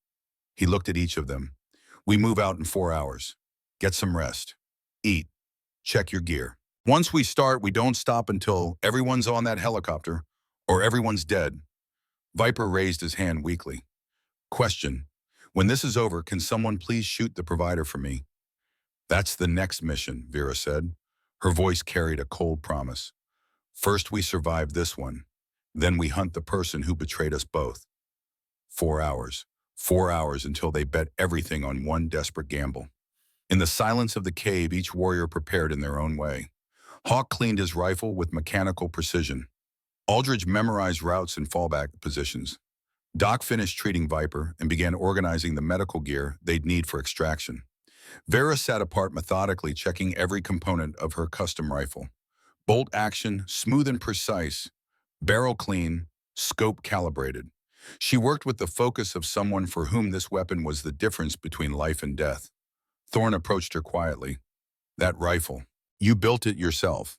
He looked at each of them. "We move out in 4 hours. Get some rest. Eat. Check your gear. Once we start, we don't stop until everyone's on that helicopter or everyone's dead." Viper raised his hand weakly. "Question. When this is over, can someone please shoot the provider for me?" "That's the next mission," Vera said. Her voice carried a cold promise. "First we survive this one. Then we hunt the person who betrayed us both." 4 hours. 4 hours until they bet everything on one desperate gamble. In the silence of the cave, each warrior prepared in their own way. Hawk cleaned his rifle with mechanical precision. Aldridge memorized routes and fallback positions. Doc finished treating Viper and began organizing the medical gear they'd need for extraction. Vera sat apart methodically, checking every component of her custom rifle. Bolt action, smooth and precise. Barrel clean, scope calibrated. She worked with the focus of someone for whom this weapon was the difference between life and death. Thorne approached her quietly. "That rifle, you built it yourself.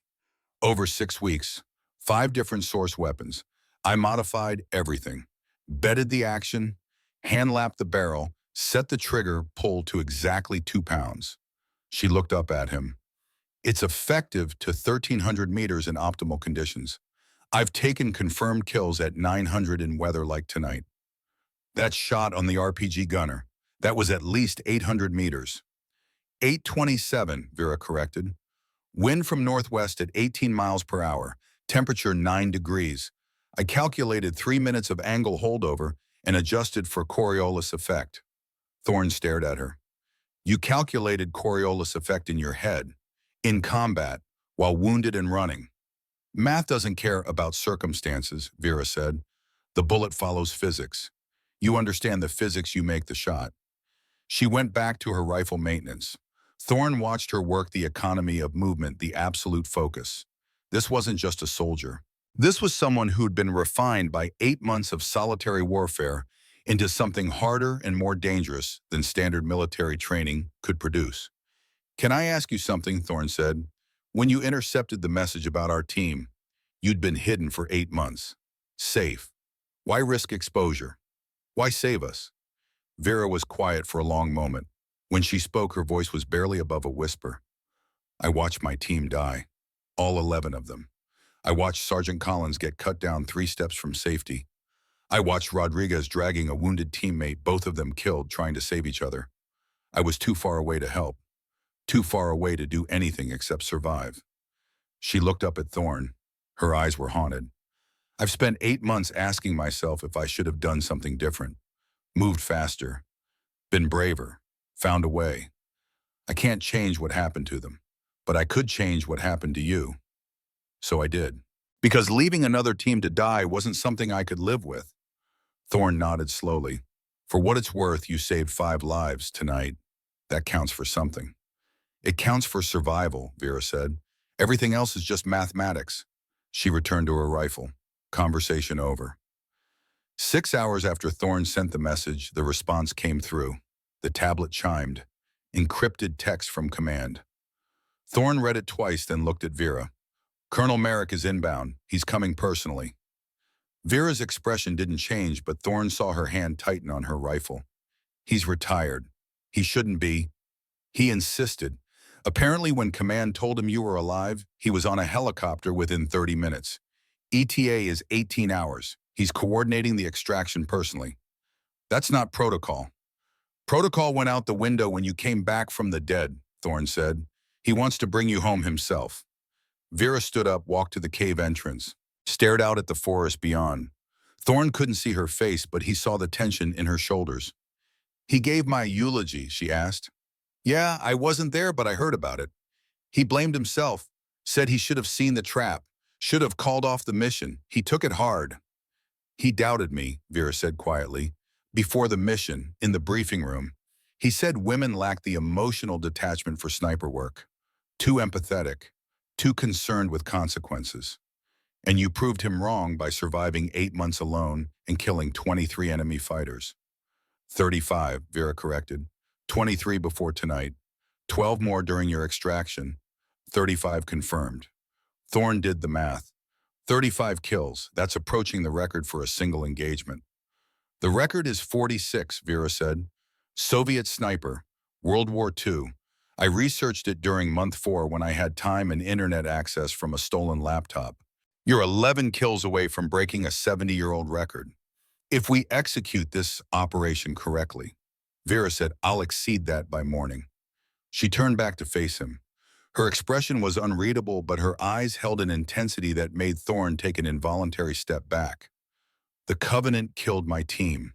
Over 6 weeks, 5 different source weapons. I modified everything. Bedded the action, hand-lapped the barrel, set the trigger pull to exactly 2 pounds." She looked up at him. "It's effective to 1,300 meters in optimal conditions. I've taken confirmed kills at 900 in weather like tonight." "That shot on the RPG gunner, that was at least 800 meters. 827, Vera corrected. "Wind from northwest at 18 miles per hour, temperature 9 degrees. I calculated 3 minutes of angle holdover and adjusted for Coriolis effect." Thorne stared at her. "You calculated Coriolis effect in your head, in combat, while wounded and running." "Math doesn't care about circumstances," Vera said. "The bullet follows physics. You understand the physics, you make the shot." She went back to her rifle maintenance. Thorne watched her work the economy of movement, the absolute focus. This wasn't just a soldier. This was someone who'd been refined by 8 months of solitary warfare into something harder and more dangerous than standard military training could produce. "Can I ask you something?" Thorne said. "When you intercepted the message about our team, you'd been hidden for 8 months. Safe. Why risk exposure? Why save us?" Vera was quiet for a long moment. When she spoke, her voice was barely above a whisper. "I watched my team die. All 11 of them. I watched Sergeant Collins get cut down 3 steps from safety. I watched Rodriguez dragging a wounded teammate, both of them killed, trying to save each other. I was too far away to help. Too far away to do anything except survive." She looked up at Thorne. Her eyes were haunted. "I've spent 8 months asking myself if I should have done something different. Moved faster. Been braver. Found a way. I can't change what happened to them, but I could change what happened to you. So I did. Because leaving another team to die wasn't something I could live with." Thorne nodded slowly. "For what it's worth, you saved 5 lives tonight. That counts for something." "It counts for survival," Vera said. "Everything else is just mathematics." She returned to her rifle. Conversation over. 6 hours after Thorne sent the message, the response came through. The tablet chimed. Encrypted text from command. Thorne read it twice, then looked at Vera. "Colonel Merrick is inbound. He's coming personally." Vera's expression didn't change, but Thorne saw her hand tighten on her rifle. "He's retired. He shouldn't be." He insisted. "Apparently when command told him you were alive, he was on a helicopter within 30 minutes. ETA is 18 hours. He's coordinating the extraction personally." "That's not protocol." "Protocol went out the window when you came back from the dead," Thorne said. "He wants to bring you home himself." Vera stood up, walked to the cave entrance, stared out at the forest beyond. Thorne couldn't see her face, but he saw the tension in her shoulders. "He gave my eulogy," she asked. Yeah, I wasn't there, but I heard about it. He blamed himself, said he should have seen the trap, should have called off the mission. He took it hard. He doubted me, Vera said quietly. Before the mission, in the briefing room, he said women lacked the emotional detachment for sniper work. Too empathetic, too concerned with consequences. And you proved him wrong by surviving 8 months alone and killing 23 enemy fighters. 35, Vera corrected. 23 before tonight. 12 more during your extraction. 35 confirmed. Thorne did the math. 35 kills. That's approaching the record for a single engagement. The record is 46, Vera said. Soviet sniper, World War II. I researched it during month 4 when I had time and internet access from a stolen laptop. You're 11 kills away from breaking a 70-year-old record. If we execute this operation correctly, Vera said, I'll exceed that by morning. She turned back to face him. Her expression was unreadable, but her eyes held an intensity that made Thorne take an involuntary step back. The Covenant killed my team.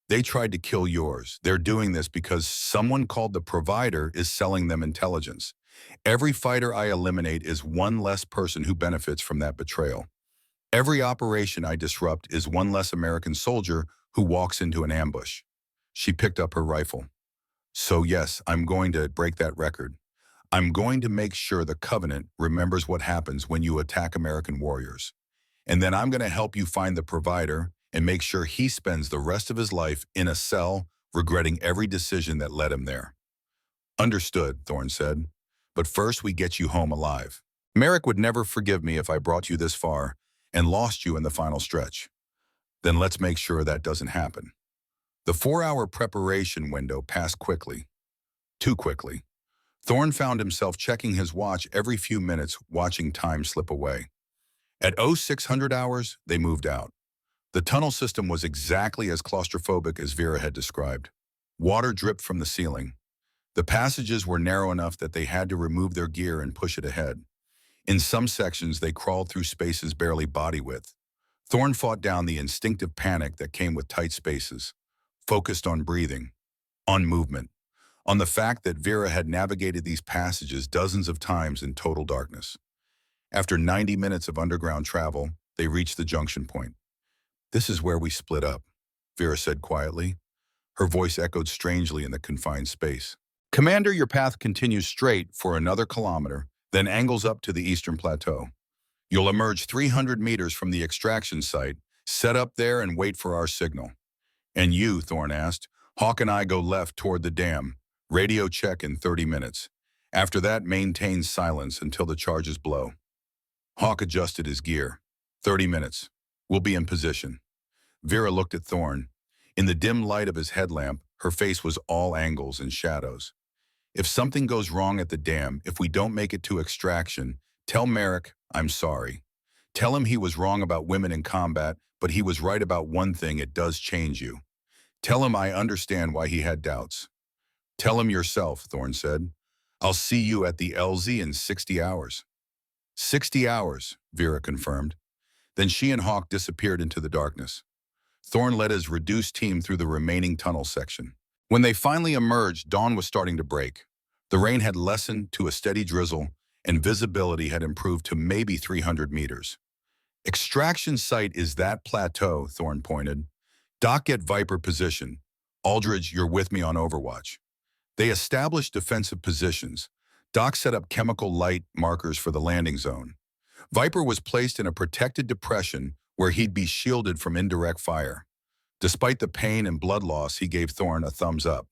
They tried to kill yours. They're doing this because someone called the Provider is selling them intelligence. Every fighter I eliminate is one less person who benefits from that betrayal. Every operation I disrupt is one less American soldier who walks into an ambush. She picked up her rifle. So yes, I'm going to break that record. I'm going to make sure the Covenant remembers what happens when you attack American warriors. And then I'm going to help you find the Provider and make sure he spends the rest of his life in a cell, regretting every decision that led him there. Understood, Thorne said. But first we get you home alive. Merrick would never forgive me if I brought you this far and lost you in the final stretch. Then let's make sure that doesn't happen. The 4-hour preparation window passed quickly. Too quickly. Thorne found himself checking his watch every few minutes, watching time slip away. At 0600 hours, they moved out. The tunnel system was exactly as claustrophobic as Vera had described. Water dripped from the ceiling. The passages were narrow enough that they had to remove their gear and push it ahead. In some sections, they crawled through spaces barely body width. Thorne fought down the instinctive panic that came with tight spaces, focused on breathing, on movement, on the fact that Vera had navigated these passages dozens of times in total darkness. After 90 minutes of underground travel, they reached the junction point. This is where we split up, Vera said quietly. Her voice echoed strangely in the confined space. Commander, your path continues straight for another kilometer, then angles up to the eastern plateau. You'll emerge 300 meters from the extraction site, set up there and wait for our signal. And you, Thorne asked. Hawk and I go left toward the dam. Radio check in 30 minutes. After that, maintain silence until the charges blow. Hawk adjusted his gear. 30 minutes. We'll be in position. Vera looked at Thorne. In the dim light of his headlamp, her face was all angles and shadows. If something goes wrong at the dam, if we don't make it to extraction, tell Merrick I'm sorry. Tell him he was wrong about women in combat, but he was right about one thing: it does change you. Tell him I understand why he had doubts. Tell him yourself, Thorne said. I'll see you at the LZ in 60 hours. 60 hours, Vera confirmed. Then she and Hawk disappeared into the darkness. Thorne led his reduced team through the remaining tunnel section. When they finally emerged, dawn was starting to break. The rain had lessened to a steady drizzle, and visibility had improved to maybe 300 meters. Extraction site is that plateau, Thorne pointed. Doc, get Viper position. Aldridge, you're with me on Overwatch. They established defensive positions. Doc set up chemical light markers for the landing zone. Viper was placed in a protected depression where he'd be shielded from indirect fire. Despite the pain and blood loss, he gave Thorne a thumbs up.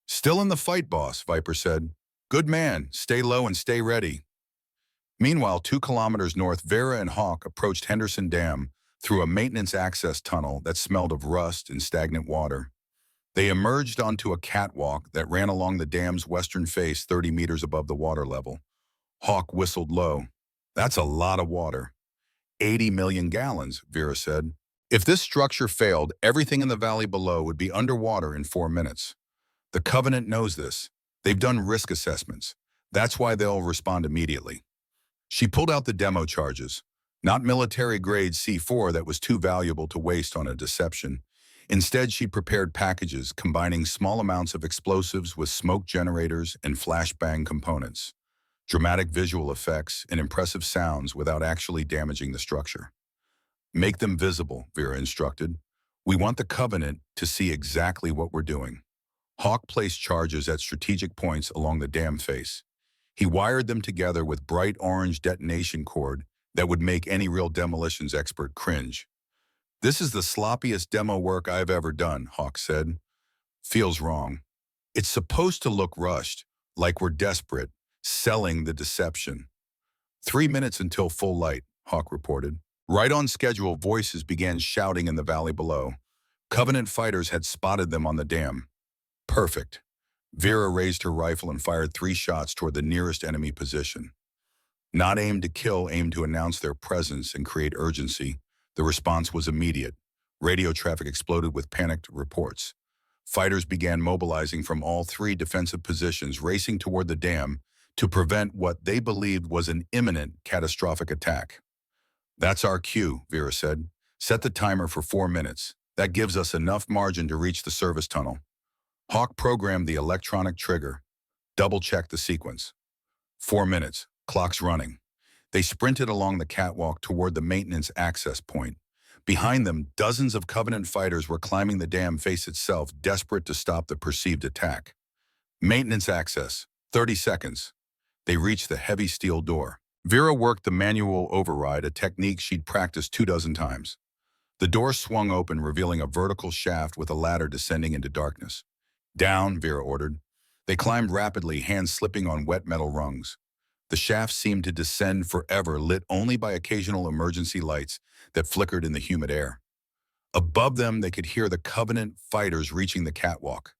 Still in the fight, boss, Viper said. Good man, stay low and stay ready. Meanwhile, 2 kilometers north, Vera and Hawk approached Henderson Dam through a maintenance access tunnel that smelled of rust and stagnant water. They emerged onto a catwalk that ran along the dam's western face 30 meters above the water level. Hawk whistled low. That's a lot of water. 80 million gallons, Vera said. If this structure failed, everything in the valley below would be underwater in 4 minutes. The Covenant knows this. They've done risk assessments. That's why they'll respond immediately. She pulled out the demo charges. Not military-grade C4 that was too valuable to waste on a deception. Instead, she prepared packages combining small amounts of explosives with smoke generators and flashbang components, dramatic visual effects, and impressive sounds without actually damaging the structure. Make them visible, Vera instructed. We want the Covenant to see exactly what we're doing. Hawk placed charges at strategic points along the dam face. He wired them together with bright orange detonation cord that would make any real demolitions expert cringe. This is the sloppiest demo work I've ever done, Hawk said. Feels wrong. It's supposed to look rushed, like we're desperate, selling the deception. 3 minutes until full light, Hawk reported. Right on schedule, voices began shouting in the valley below. Covenant fighters had spotted them on the dam. Perfect. Vera raised her rifle and fired 3 shots toward the nearest enemy position. Not aimed to kill, aimed to announce their presence and create urgency. The response was immediate. Radio traffic exploded with panicked reports. Fighters began mobilizing from all 3 defensive positions, racing toward the dam to prevent what they believed was an imminent catastrophic attack. That's our cue, Vera said. Set the timer for 4 minutes. That gives us enough margin to reach the service tunnel. Hawk programmed the electronic trigger. Double-checked the sequence. 4 minutes. Clock's running. They sprinted along the catwalk toward the maintenance access point. Behind them, dozens of Covenant fighters were climbing the dam face itself, desperate to stop the perceived attack. Maintenance access. 30 seconds. They reached the heavy steel door. Vera worked the manual override, a technique she'd practiced 24 times. The door swung open, revealing a vertical shaft with a ladder descending into darkness. Down, Vera ordered. They climbed rapidly, hands slipping on wet metal rungs. The shaft seemed to descend forever, lit only by occasional emergency lights that flickered in the humid air. Above them, they could hear the Covenant fighters reaching the catwalk,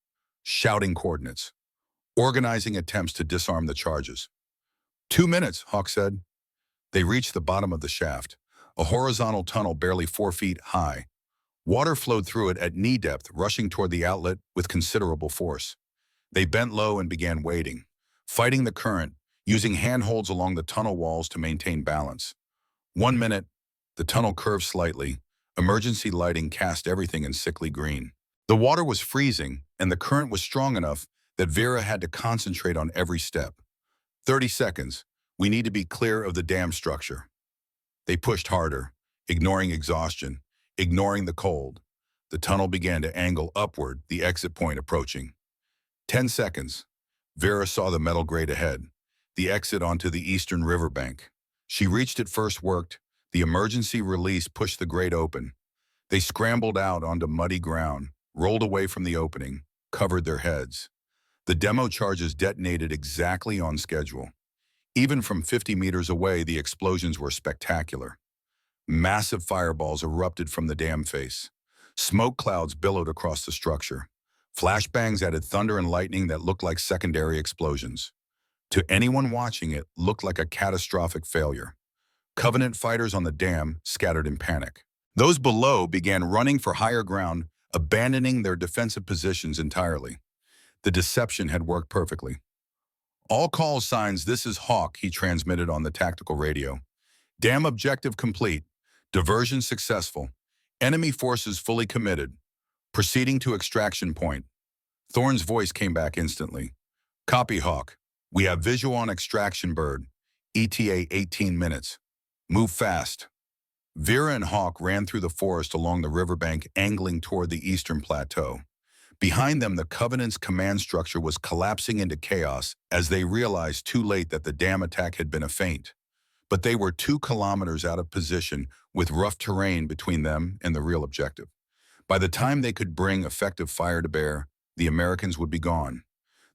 shouting coordinates, organizing attempts to disarm the charges. 2 minutes, Hawk said. They reached the bottom of the shaft, a horizontal tunnel barely 4 feet high. Water flowed through it at knee depth, rushing toward the outlet with considerable force. They bent low and began wading, fighting the current, using handholds along the tunnel walls to maintain balance. 1 minute, the tunnel curved slightly. Emergency lighting cast everything in sickly green. The water was freezing, and the current was strong enough that Vera had to concentrate on every step. 30 seconds. We need to be clear of the dam structure. They pushed harder, ignoring exhaustion, ignoring the cold. The tunnel began to angle upward, the exit point approaching. 10 seconds. Vera saw the metal grate ahead, the exit onto the eastern riverbank. She reached it first, worked. The emergency release pushed the grate open. They scrambled out onto muddy ground, rolled away from the opening, covered their heads. The demo charges detonated exactly on schedule. Even from 50 meters away, the explosions were spectacular. Massive fireballs erupted from the dam face. Smoke clouds billowed across the structure. Flashbangs added thunder and lightning that looked like secondary explosions. To anyone watching, it looked like a catastrophic failure. Covenant fighters on the dam scattered in panic. Those below began running for higher ground, abandoning their defensive positions entirely. The deception had worked perfectly. All call signs, this is Hawk, he transmitted on the tactical radio. Dam objective complete. Diversion successful. Enemy forces fully committed. Proceeding to extraction point. Thorne's voice came back instantly. Copy, Hawk. We have visual on extraction bird. ETA 18 minutes. Move fast. Vera and Hawk ran through the forest along the riverbank, angling toward the eastern plateau. Behind them, the Covenant's command structure was collapsing into chaos as they realized too late that the dam attack had been a feint. But they were 2 kilometers out of position with rough terrain between them and the real objective. By the time they could bring effective fire to bear, the Americans would be gone.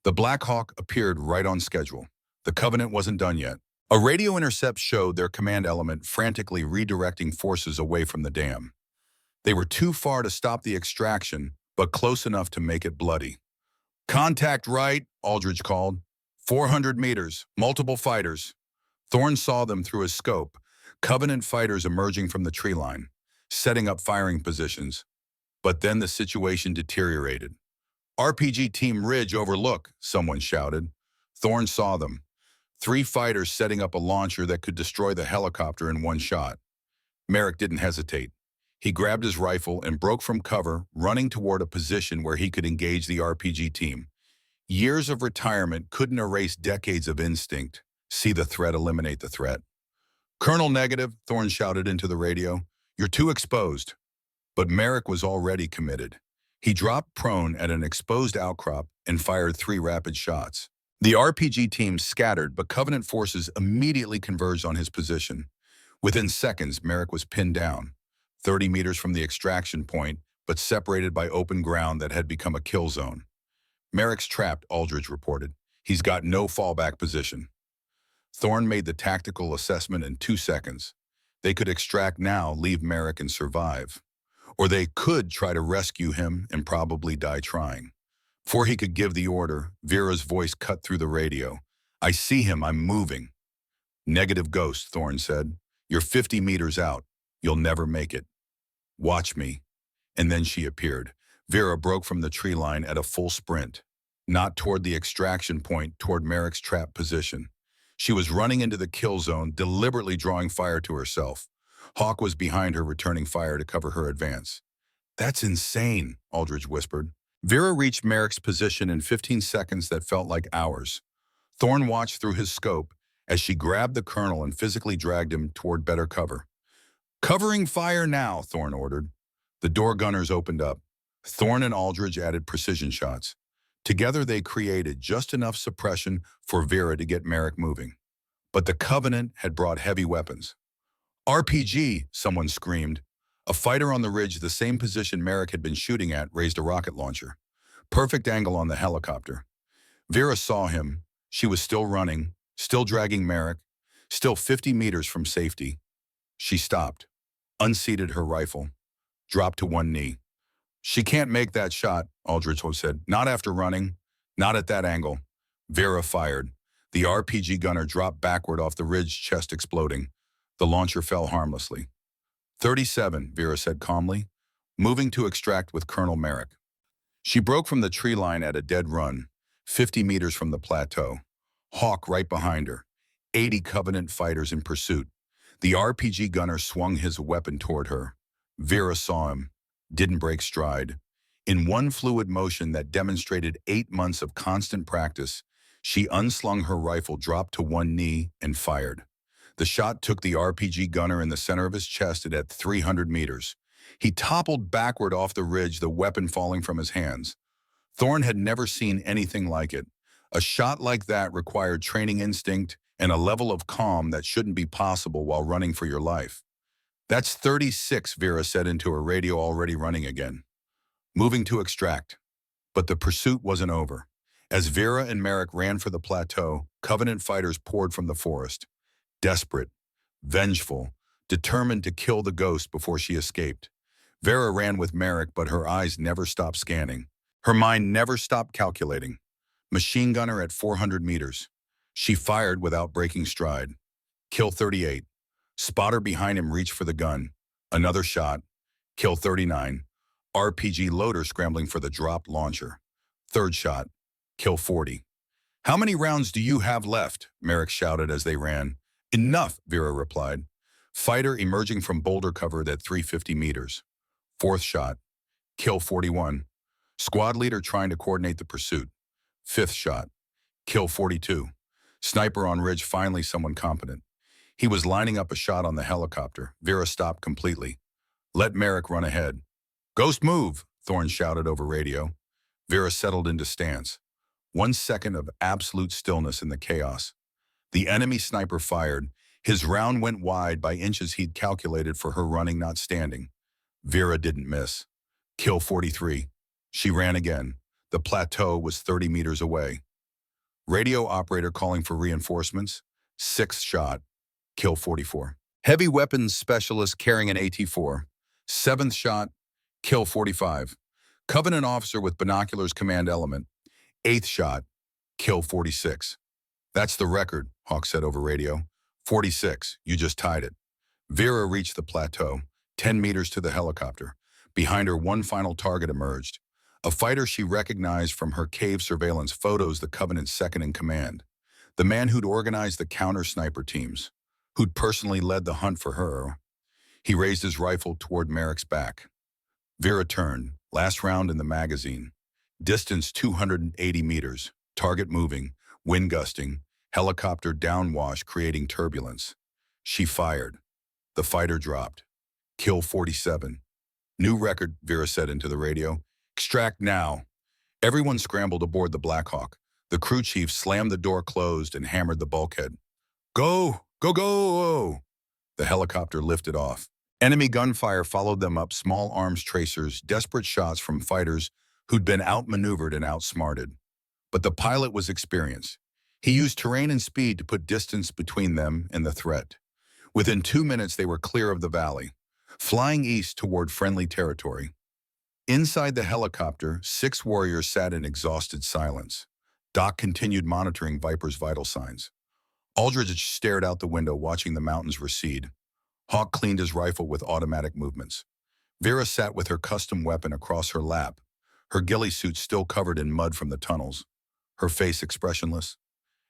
The Black Hawk appeared right on schedule. The Covenant wasn't done yet. A radio intercept showed their command element frantically redirecting forces away from the dam. They were too far to stop the extraction, but close enough to make it bloody. Contact right, Aldridge called. 400 meters, multiple fighters. Thorne saw them through his scope, Covenant fighters emerging from the tree line, setting up firing positions. But then the situation deteriorated. RPG Team Ridge overlook, someone shouted. Thorne saw them. 3 fighters setting up a launcher that could destroy the helicopter in one shot. Merrick didn't hesitate. He grabbed his rifle and broke from cover, running toward a position where he could engage the RPG team. Years of retirement couldn't erase decades of instinct. See the threat, eliminate the threat. Colonel Negative, Thorne shouted into the radio. You're too exposed. But Merrick was already committed. He dropped prone at an exposed outcrop and fired 3 rapid shots. The RPG team scattered, but Covenant forces immediately converged on his position. Within seconds, Merrick was pinned down, 30 meters from the extraction point, but separated by open ground that had become a kill zone. Merrick's trapped, Aldridge reported. He's got no fallback position. Thorne made the tactical assessment in 2 seconds. They could extract now, leave Merrick and survive. Or they could try to rescue him and probably die trying. Before he could give the order, Vera's voice cut through the radio. I see him, I'm moving. Negative ghost, Thorne said. You're 50 meters out. You'll never make it. Watch me. And then she appeared. Vera broke from the tree line at a full sprint. Not toward the extraction point, toward Merrick's trap position. She was running into the kill zone, deliberately drawing fire to herself. Hawk was behind her, returning fire to cover her advance. That's insane, Aldridge whispered. Vera reached Merrick's position in 15 seconds that felt like hours. Thorne watched through his scope as she grabbed the colonel and physically dragged him toward better cover. Covering fire now, Thorne ordered. The door gunners opened up. Thorne and Aldridge added precision shots. Together they created just enough suppression for Vera to get Merrick moving. But the Covenant had brought heavy weapons. RPG, someone screamed. A fighter on the ridge, the same position Merrick had been shooting at, raised a rocket launcher. Perfect angle on the helicopter. Vera saw him. She was still running, still dragging Merrick, still 50 meters from safety. She stopped, unseated her rifle, dropped to one knee. She can't make that shot, Aldridge said. Not after running, not at that angle. Vera fired. The RPG gunner dropped backward off the ridge, chest exploding. The launcher fell harmlessly. 37, Vera said calmly, moving to extract with Colonel Merrick. She broke from the tree line at a dead run, 50 meters from the plateau. Hawk right behind her, 80 Covenant fighters in pursuit. The RPG gunner swung his weapon toward her. Vera saw him, didn't break stride. In one fluid motion that demonstrated 8 months of constant practice, she unslung her rifle, dropped to one knee, and fired. The shot took the RPG gunner in the center of his chest at 300 meters. He toppled backward off the ridge, the weapon falling from his hands. Thorne had never seen anything like it. A shot like that required training instinct and a level of calm that shouldn't be possible while running for your life. That's 36, Vera said into her radio, already running again. Moving to extract. But the pursuit wasn't over. As Vera and Merrick ran for the plateau, Covenant fighters poured from the forest. Desperate, vengeful, determined to kill the ghost before she escaped. Vera ran with Merrick, but her eyes never stopped scanning. Her mind never stopped calculating. Machine gunner at 400 meters. She fired without breaking stride. Kill 38. Spotter behind him reached for the gun. Another shot. Kill 39. RPG loader scrambling for the dropped launcher. Third shot. Kill 40. How many rounds do you have left? Merrick shouted as they ran. Enough, Vera replied. Fighter emerging from boulder cover at 350 meters. Fourth shot. Kill 41. Squad leader trying to coordinate the pursuit. Fifth shot. Kill 42. Sniper on ridge, finally someone competent. He was lining up a shot on the helicopter. Vera stopped completely. Let Merrick run ahead. Ghost move, Thorne shouted over radio. Vera settled into stance. 1 second of absolute stillness in the chaos. The enemy sniper fired. His round went wide by inches he'd calculated for her running, not standing. Vera didn't miss. Kill 43. She ran again. The plateau was 30 meters away. Radio operator calling for reinforcements. Sixth shot. Kill 44. Heavy weapons specialist carrying an AT-4. Seventh shot. Kill 45. Covenant officer with binoculars, command element. Eighth shot. Kill 46. That's the record, Hawk said over radio. 46. You just tied it. Vera reached the plateau, 10 meters to the helicopter. Behind her, one final target emerged. A fighter she recognized from her cave surveillance photos, the Covenant's second in command. The man who'd organized the counter-sniper teams, who'd personally led the hunt for her. He raised his rifle toward Merrick's back. Vera turned, last round in the magazine. Distance 280 meters, target moving, wind gusting, helicopter downwash creating turbulence. She fired. The fighter dropped. Kill 47. New record, Vera said into the radio. Extract now. Everyone scrambled aboard the Blackhawk. The crew chief slammed the door closed and hammered the bulkhead. Go! Go, go! The helicopter lifted off. Enemy gunfire followed them up, small arms tracers, desperate shots from fighters who'd been outmaneuvered and outsmarted. But the pilot was experienced. He used terrain and speed to put distance between them and the threat. Within 2 minutes, they were clear of the valley, flying east toward friendly territory. Inside the helicopter, 6 warriors sat in exhausted silence. Doc continued monitoring Viper's vital signs. Aldridge stared out the window, watching the mountains recede. Hawk cleaned his rifle with automatic movements. Vera sat with her custom weapon across her lap, her ghillie suit still covered in mud from the tunnels, her face expressionless.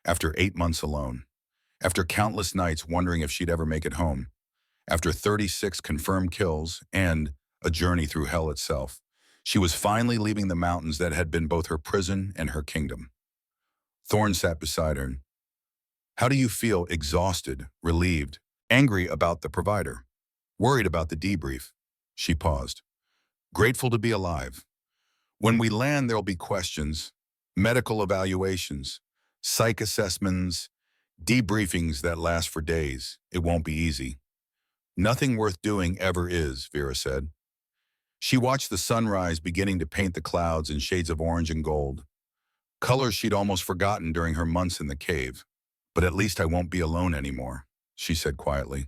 After 8 months alone, after countless nights wondering if she'd ever make it home, after 36 confirmed kills and a journey through hell itself, she was finally leaving the mountains that had been both her prison and her kingdom. Thorne sat beside her. How do you feel? Exhausted, relieved, angry about the provider, worried about the debrief. She paused. Grateful to be alive. When we land, there'll be questions, medical evaluations, psych assessments, debriefings that last for days. It won't be easy. Nothing worth doing ever is, Vera said. She watched the sunrise beginning to paint the clouds in shades of orange and gold, colors she'd almost forgotten during her months in the cave. But at least I won't be alone anymore, she said quietly.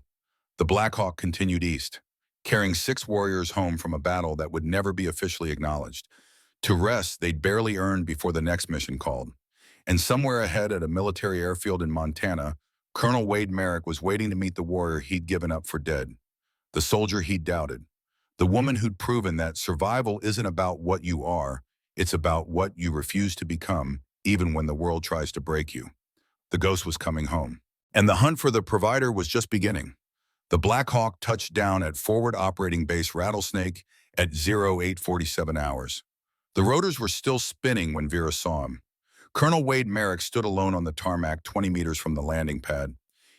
The Blackhawk continued east, carrying 6 warriors home from a battle that would never be officially acknowledged, to rest they'd barely earned before the next mission called. And somewhere ahead at a military airfield in Montana, Colonel Wade Merrick was waiting to meet the warrior he'd given up for dead, the soldier he'd doubted, the woman who'd proven that survival isn't about what you are, it's about what you refuse to become, even when the world tries to break you. The ghost was coming home. And the hunt for the provider was just beginning. The Black Hawk touched down at Forward Operating Base Rattlesnake at 0847 hours. The rotors were still spinning when Vera saw him. Colonel Wade Merrick stood alone on the tarmac 20 meters from the landing pad.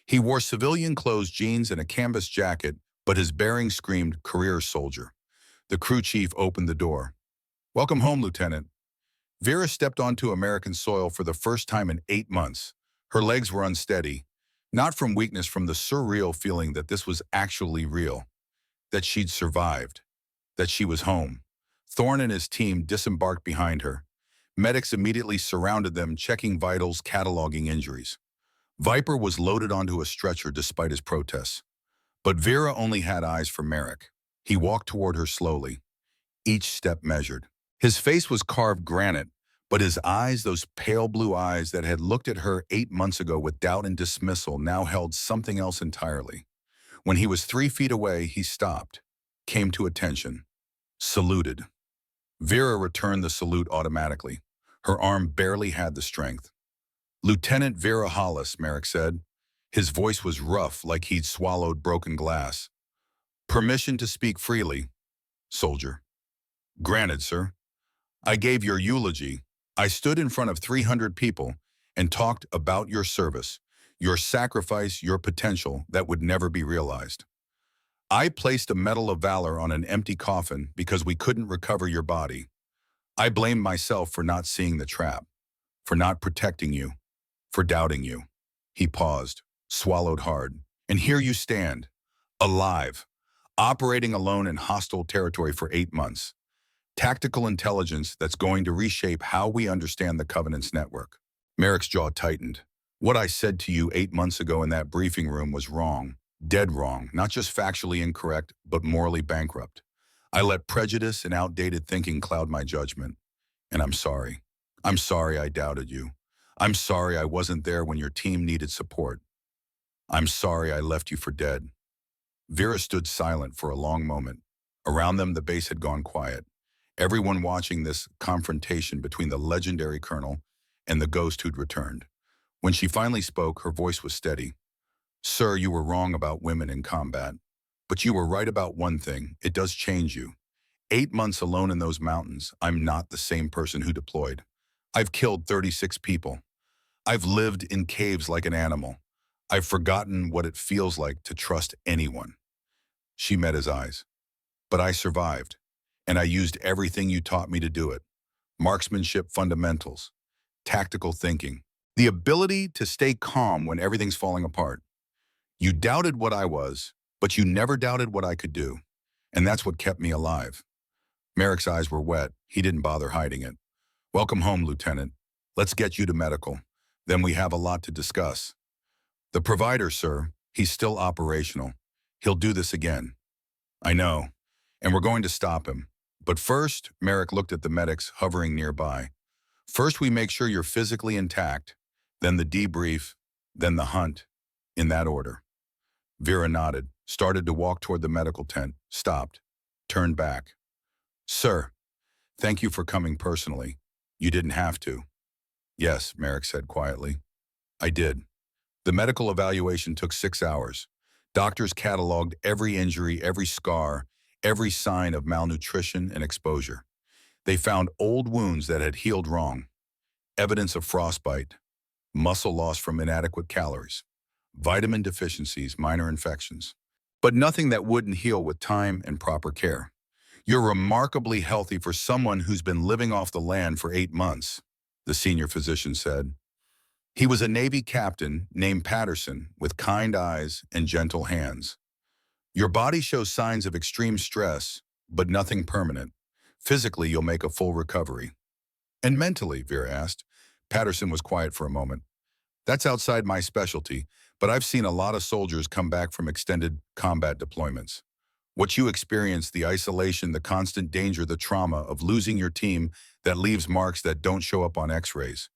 He wore civilian clothes, jeans, and a canvas jacket, but his bearing screamed career soldier. The crew chief opened the door. Welcome home, Lieutenant. Vera stepped onto American soil for the first time in 8 months. Her legs were unsteady, not from weakness, from the surreal feeling that this was actually real, that she'd survived, that she was home. Thorne and his team disembarked behind her. Medics immediately surrounded them, checking vitals, cataloging injuries. Viper was loaded onto a stretcher despite his protests. But Vera only had eyes for Merrick. He walked toward her slowly, each step measured. His face was carved granite, but his eyes, those pale blue eyes that had looked at her 8 months ago with doubt and dismissal, now held something else entirely. When he was 3 feet away, he stopped, came to attention, saluted. Vera returned the salute automatically. Her arm barely had the strength. Lieutenant Vera Hollis, Merrick said. His voice was rough, like he'd swallowed broken glass. Permission to speak freely, soldier. Granted, sir. I gave your eulogy. I stood in front of 300 people and talked about your service, your sacrifice, your potential that would never be realized. I placed a Medal of Valor on an empty coffin because we couldn't recover your body. I blamed myself for not seeing the trap, for not protecting you, for doubting you. He paused, swallowed hard. And here you stand, alive, operating alone in hostile territory for 8 months. Tactical intelligence that's going to reshape how we understand the Covenant's network. Merrick's jaw tightened. What I said to you 8 months ago in that briefing room was wrong, dead wrong, not just factually incorrect, but morally bankrupt. I let prejudice and outdated thinking cloud my judgment. And I'm sorry. I'm sorry I doubted you. I'm sorry I wasn't there when your team needed support. I'm sorry I left you for dead. Vera stood silent for a long moment. Around them, the base had gone quiet. Everyone watching this confrontation between the legendary colonel and the ghost who'd returned. When she finally spoke, her voice was steady. Sir, you were wrong about women in combat. But you were right about one thing. It does change you. 8 months alone in those mountains, I'm not the same person who deployed. I've killed 36 people. I've lived in caves like an animal. I've forgotten what it feels like to trust anyone. She met his eyes. But I survived. And I used everything you taught me to do it. Marksmanship fundamentals, tactical thinking, the ability to stay calm when everything's falling apart. You doubted what I was, but you never doubted what I could do. And that's what kept me alive. Merrick's eyes were wet. He didn't bother hiding it. Welcome home, Lieutenant. Let's get you to medical. Then we have a lot to discuss. The provider, sir, he's still operational. He'll do this again. I know. And we're going to stop him. But first, Merrick looked at the medics hovering nearby. First, we make sure you're physically intact, then the debrief, then the hunt, in that order. Vera nodded, started to walk toward the medical tent, stopped, turned back. Sir, thank you for coming personally. You didn't have to. Yes, Merrick said quietly. I did. The medical evaluation took 6 hours. Doctors cataloged every injury, every scar, every sign of malnutrition and exposure. They found old wounds that had healed wrong, evidence of frostbite, muscle loss from inadequate calories, vitamin deficiencies, minor infections, but nothing that wouldn't heal with time and proper care. You're remarkably healthy for someone who's been living off the land for 8 months, the senior physician said. He was a Navy captain named Patterson with kind eyes and gentle hands. Your body shows signs of extreme stress, but nothing permanent. Physically, you'll make a full recovery. And mentally, Vera asked. Patterson was quiet for a moment. That's outside my specialty, but I've seen a lot of soldiers come back from extended combat deployments. What you experience, the isolation, the constant danger, the trauma of losing your team that leaves marks that don't show up on x-rays.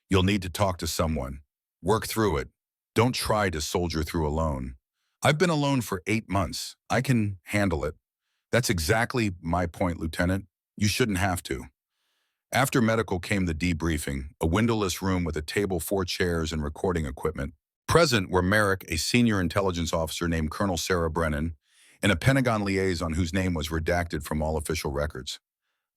You'll need to talk to someone. Work through it. Don't try to soldier through alone. I've been alone for 8 months. I can handle it. That's exactly my point, Lieutenant. You shouldn't have to. After medical came the debriefing, a windowless room with a table, 4 chairs, and recording equipment. Present were Merrick, a senior intelligence officer named Colonel Sarah Brennan, and a Pentagon liaison whose name was redacted from all official records.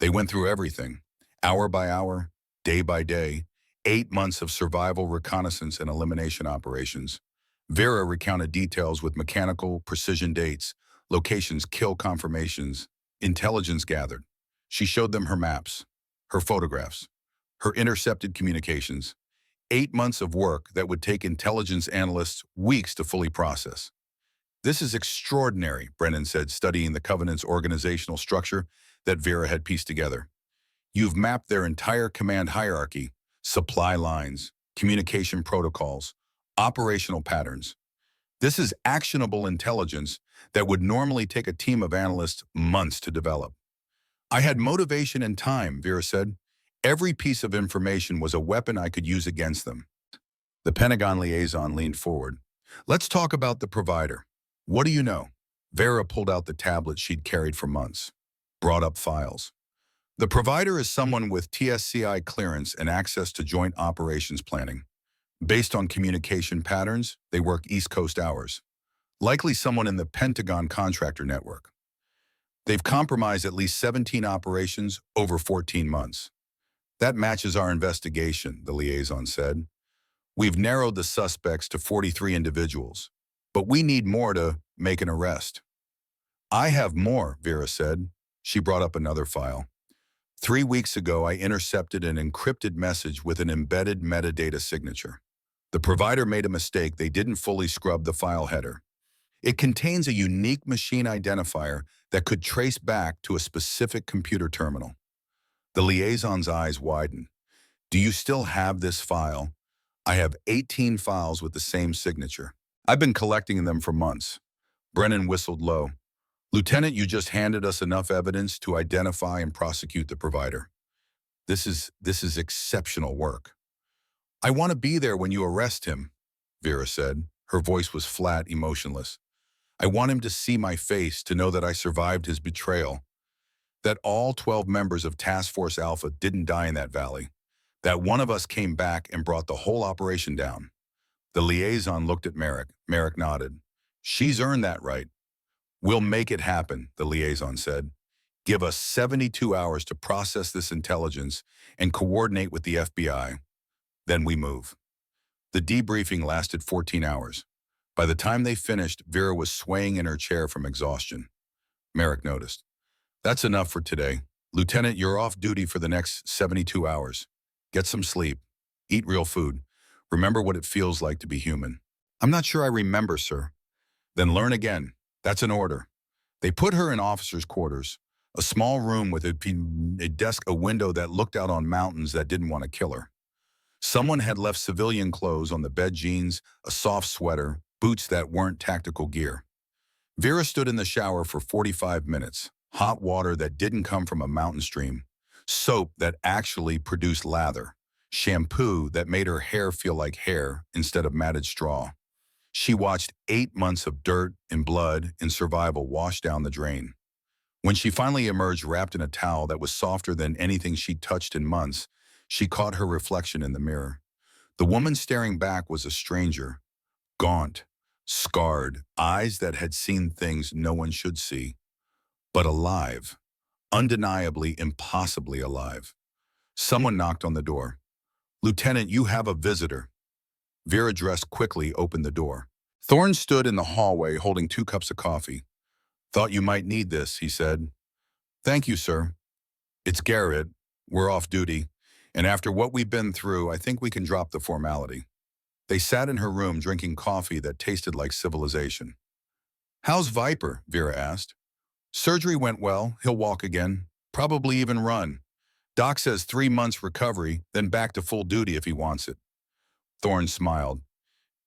They went through everything, hour by hour, day by day, 8 months of survival, reconnaissance, and elimination operations. Vera recounted details with mechanical precision dates, locations, kill confirmations, intelligence gathered. She showed them her maps, her photographs, her intercepted communications. 8 months of work that would take intelligence analysts weeks to fully process. This is extraordinary, Brennan said, studying the Covenant's organizational structure that Vera had pieced together. You've mapped their entire command hierarchy, supply lines, communication protocols, operational patterns. This is actionable intelligence that would normally take a team of analysts months to develop. I had motivation and time, Vera said. Every piece of information was a weapon I could use against them. The Pentagon liaison leaned forward. Let's talk about the provider. What do you know? Vera pulled out the tablet she'd carried for months, brought up files. The provider is someone with TSCI clearance and access to joint operations planning. Based on communication patterns, they work East Coast hours. Likely someone in the Pentagon contractor network. They've compromised at least 17 operations over 14 months. That matches our investigation, the liaison said. We've narrowed the suspects to 43 individuals, but we need more to make an arrest. I have more, Vera said. She brought up another file. 3 weeks ago, I intercepted an encrypted message with an embedded metadata signature. The provider made a mistake. They didn't fully scrub the file header. It contains a unique machine identifier that could trace back to a specific computer terminal. The liaison's eyes widened. Do you still have this file? I have 18 files with the same signature. I've been collecting them for months. Brennan whistled low. Lieutenant, you just handed us enough evidence to identify and prosecute the provider. This is exceptional work. I want to be there when you arrest him, Vera said. Her voice was flat, emotionless. I want him to see my face, to know that I survived his betrayal, that all 12 members of Task Force Alpha didn't die in that valley, that one of us came back and brought the whole operation down. The liaison looked at Merrick. Merrick nodded. She's earned that right. We'll make it happen, the liaison said. Give us 72 hours to process this intelligence and coordinate with the FBI. Then we move. The debriefing lasted 14 hours. By the time they finished, Vera was swaying in her chair from exhaustion. Merrick noticed. That's enough for today. Lieutenant, you're off duty for the next 72 hours. Get some sleep. Eat real food. Remember what it feels like to be human. I'm not sure I remember, sir. Then learn again. That's an order. They put her in officers' quarters, a small room with a desk, a window that looked out on mountains that didn't want to kill her. Someone had left civilian clothes on the bed, jeans, a soft sweater, boots that weren't tactical gear. Vera stood in the shower for 45 minutes, hot water that didn't come from a mountain stream, soap that actually produced lather, shampoo that made her hair feel like hair instead of matted straw. She watched 8 months of dirt and blood and survival wash down the drain. When she finally emerged wrapped in a towel that was softer than anything she'd touched in months, she caught her reflection in the mirror. The woman staring back was a stranger, gaunt, scarred, eyes that had seen things no one should see, but alive, undeniably, impossibly alive. Someone knocked on the door. Lieutenant, you have a visitor. Vera dressed quickly, opened the door. Thorne stood in the hallway holding 2 cups of coffee. Thought you might need this, he said. Thank you, sir. It's Garrett. We're off duty. And after what we've been through, I think we can drop the formality. They sat in her room drinking coffee that tasted like civilization. How's Viper? Vera asked. Surgery went well. He'll walk again. Probably even run. Doc says 3 months recovery, then back to full duty if he wants it. Thorne smiled.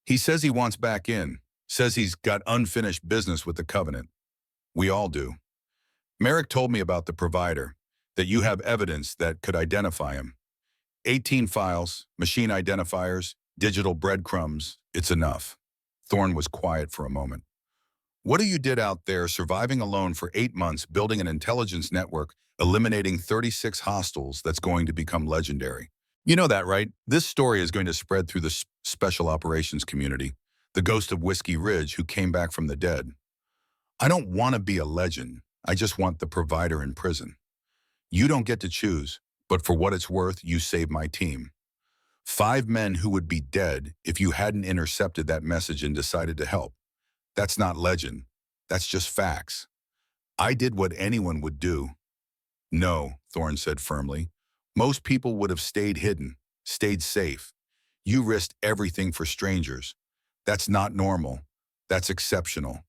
He says he wants back in. Says he's got unfinished business with the Covenant. We all do. Merrick told me about the provider, that you have evidence that could identify him. 18 files, machine identifiers, digital breadcrumbs. It's enough. Thorne was quiet for a moment. What do you did out there surviving alone for 8 months, building an intelligence network, eliminating 36 hostiles that's going to become legendary? You know that, right? This story is going to spread through the special operations community, the ghost of Whiskey Ridge who came back from the dead. I don't want to be a legend. I just want the provider in prison. You don't get to choose, but for what it's worth, you saved my team. 5 men who would be dead if you hadn't intercepted that message and decided to help. That's not legend. That's just facts. I did what anyone would do. No, Thorne said firmly. Most people would have stayed hidden, stayed safe. You risked everything for strangers. That's not normal. That's exceptional.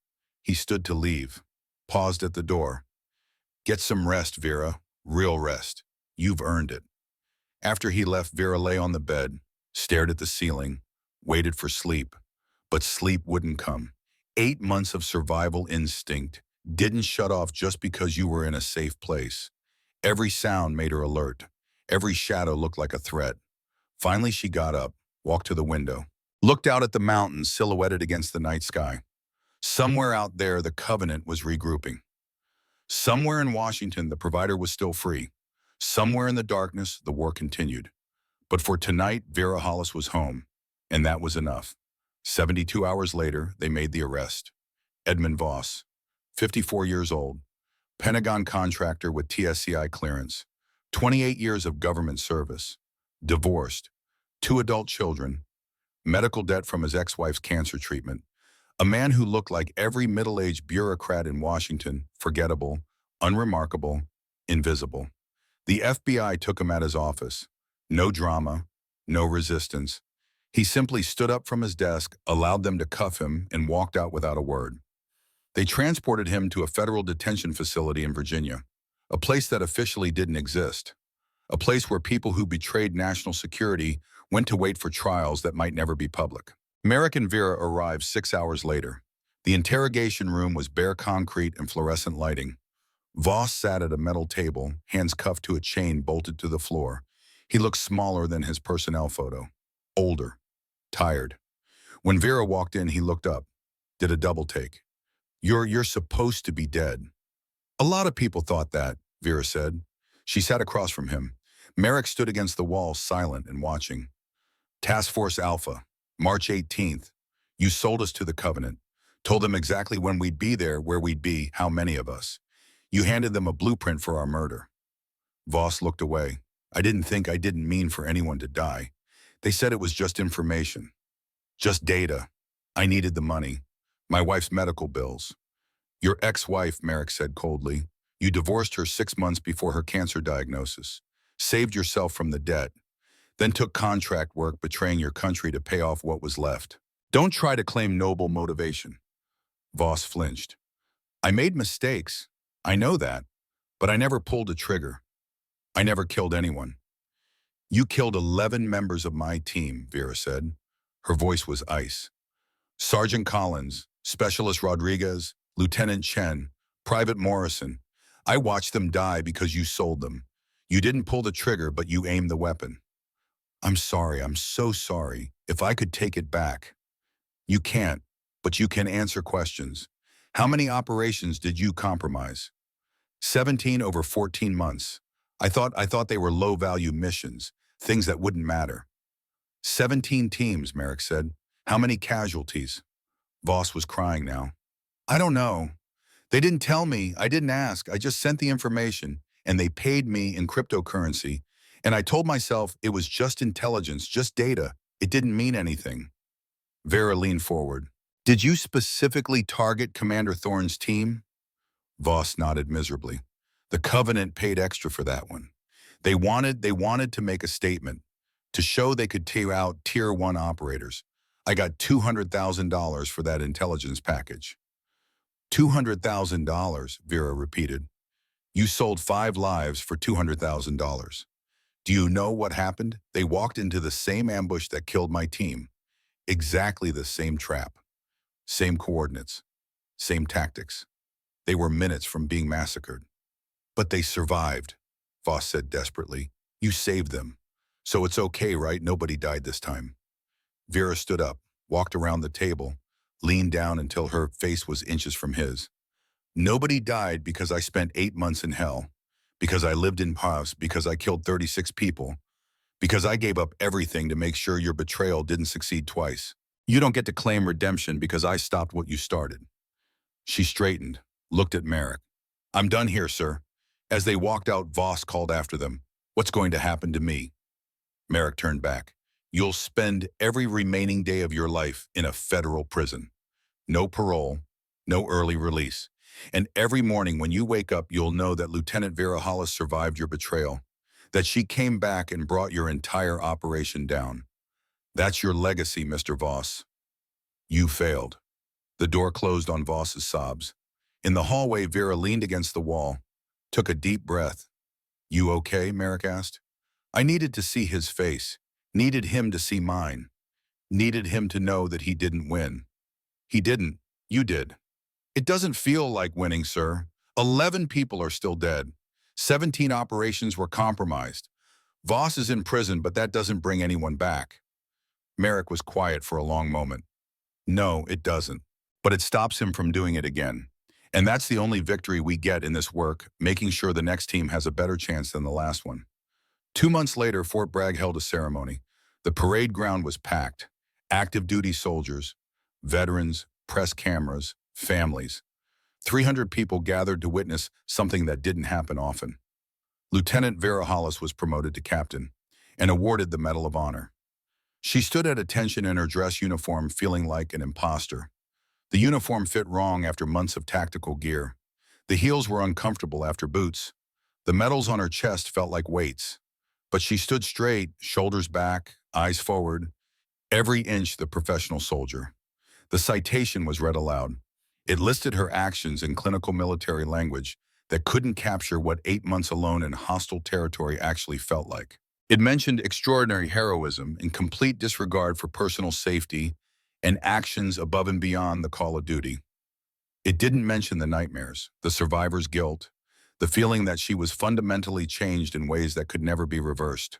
He stood to leave, paused at the door. Get some rest, Vera. Real rest. You've earned it. After he left, Vera lay on the bed, stared at the ceiling, waited for sleep. But sleep wouldn't come. 8 months of survival instinct didn't shut off just because you were in a safe place. Every sound made her alert. Every shadow looked like a threat. Finally, she got up, walked to the window, looked out at the mountains silhouetted against the night sky. Somewhere out there, the Covenant was regrouping. Somewhere in Washington, the provider was still free. Somewhere in the darkness, the war continued. But for tonight, Vera Hollis was home, and that was enough. 72 hours later, they made the arrest. Edmund Voss, 54 years old, Pentagon contractor with TSCI clearance, 28 years of government service, divorced, 2 adult children, medical debt from his ex-wife's cancer treatment, a man who looked like every middle-aged bureaucrat in Washington, forgettable, unremarkable, invisible. The FBI took him at his office. No drama, no resistance. He simply stood up from his desk, allowed them to cuff him, and walked out without a word. They transported him to a federal detention facility in Virginia, a place that officially didn't exist, a place where people who betrayed national security went to wait for trials that might never be public. Merrick and Vera arrived 6 hours later. The interrogation room was bare concrete and fluorescent lighting. Voss sat at a metal table, hands cuffed to a chain bolted to the floor. He looked smaller than his personnel photo, older, tired. When Vera walked in, he looked up, did a double take. You're supposed to be dead. A lot of people thought that, Vera said. She sat across from him. Merrick stood against the wall, silent and watching. Task Force Alpha, March 18th. You sold us to the Covenant. Told them exactly when we'd be there, where we'd be, how many of us. You handed them a blueprint for our murder. Voss looked away. I didn't mean for anyone to die. They said it was just information. Just data. I needed the money. My wife's medical bills. Your ex-wife, Merrick said coldly. You divorced her 6 months before her cancer diagnosis. Saved yourself from the debt. Then took contract work betraying your country to pay off what was left. Don't try to claim noble motivation. Voss flinched. I made mistakes. I know that. But I never pulled a trigger. I never killed anyone. You killed 11 members of my team, Vera said. Her voice was ice. Sergeant Collins, Specialist Rodriguez, Lieutenant Chen, Private Morrison. I watched them die because you sold them. You didn't pull the trigger, but you aimed the weapon. I'm sorry, I'm so sorry. If I could take it back. You can't, but you can answer questions. How many operations did you compromise? 17 over 14 months. I thought they were low-value missions, things that wouldn't matter. 17 teams, Merrick said. How many casualties? Voss was crying now. I don't know. They didn't tell me. I didn't ask. I just sent the information, and they paid me in cryptocurrency. And I told myself it was just intelligence, just data. It didn't mean anything. Vera leaned forward. Did you specifically target Commander Thorne's team? Voss nodded miserably. The Covenant paid extra for that one. They wanted to make a statement, to show they could tear out Tier 1 operators. I got $200,000 for that intelligence package. $200,000, Vera repeated. You sold 5 lives for $200,000. Do you know what happened? They walked into the same ambush that killed my team. Exactly the same trap. Same coordinates. Same tactics. They were minutes from being massacred. But they survived, Voss said desperately. You saved them. So it's okay, right? Nobody died this time. Vera stood up, walked around the table, leaned down until her face was inches from his. Nobody died because I spent 8 months in hell, because I lived in Paz, because I killed 36 people, because I gave up everything to make sure your betrayal didn't succeed twice. You don't get to claim redemption because I stopped what you started. She straightened, looked at Merrick. I'm done here, sir. As they walked out, Voss called after them. What's going to happen to me? Merrick turned back. You'll spend every remaining day of your life in a federal prison. No parole, no early release. And every morning when you wake up, you'll know that Lieutenant Vera Hollis survived your betrayal, that she came back and brought your entire operation down. That's your legacy, Mr. Voss. You failed. The door closed on Voss's sobs. In the hallway, Vera leaned against the wall, took a deep breath. You okay? Merrick asked. I needed to see his face, needed him to see mine, needed him to know that he didn't win. He didn't. You did. It doesn't feel like winning, sir. 11 people are still dead. 17 operations were compromised. Voss is in prison, but that doesn't bring anyone back. Merrick was quiet for a long moment. No, it doesn't. But it stops him from doing it again. And that's the only victory we get in this work, making sure the next team has a better chance than the last one. 2 months later, Fort Bragg held a ceremony. The parade ground was packed. Active duty soldiers, veterans, press cameras, families. 300 people gathered to witness something that didn't happen often. Lieutenant Vera Hollis was promoted to captain and awarded the Medal of Honor. She stood at attention in her dress uniform, feeling like an imposter. The uniform fit wrong after months of tactical gear. The heels were uncomfortable after boots. The medals on her chest felt like weights. But she stood straight, shoulders back, eyes forward, every inch the professional soldier. The citation was read aloud. It listed her actions in clinical military language that couldn't capture what 8 months alone in hostile territory actually felt like. It mentioned extraordinary heroism and complete disregard for personal safety and actions above and beyond the call of duty. It didn't mention the nightmares, the survivor's guilt, the feeling that she was fundamentally changed in ways that could never be reversed.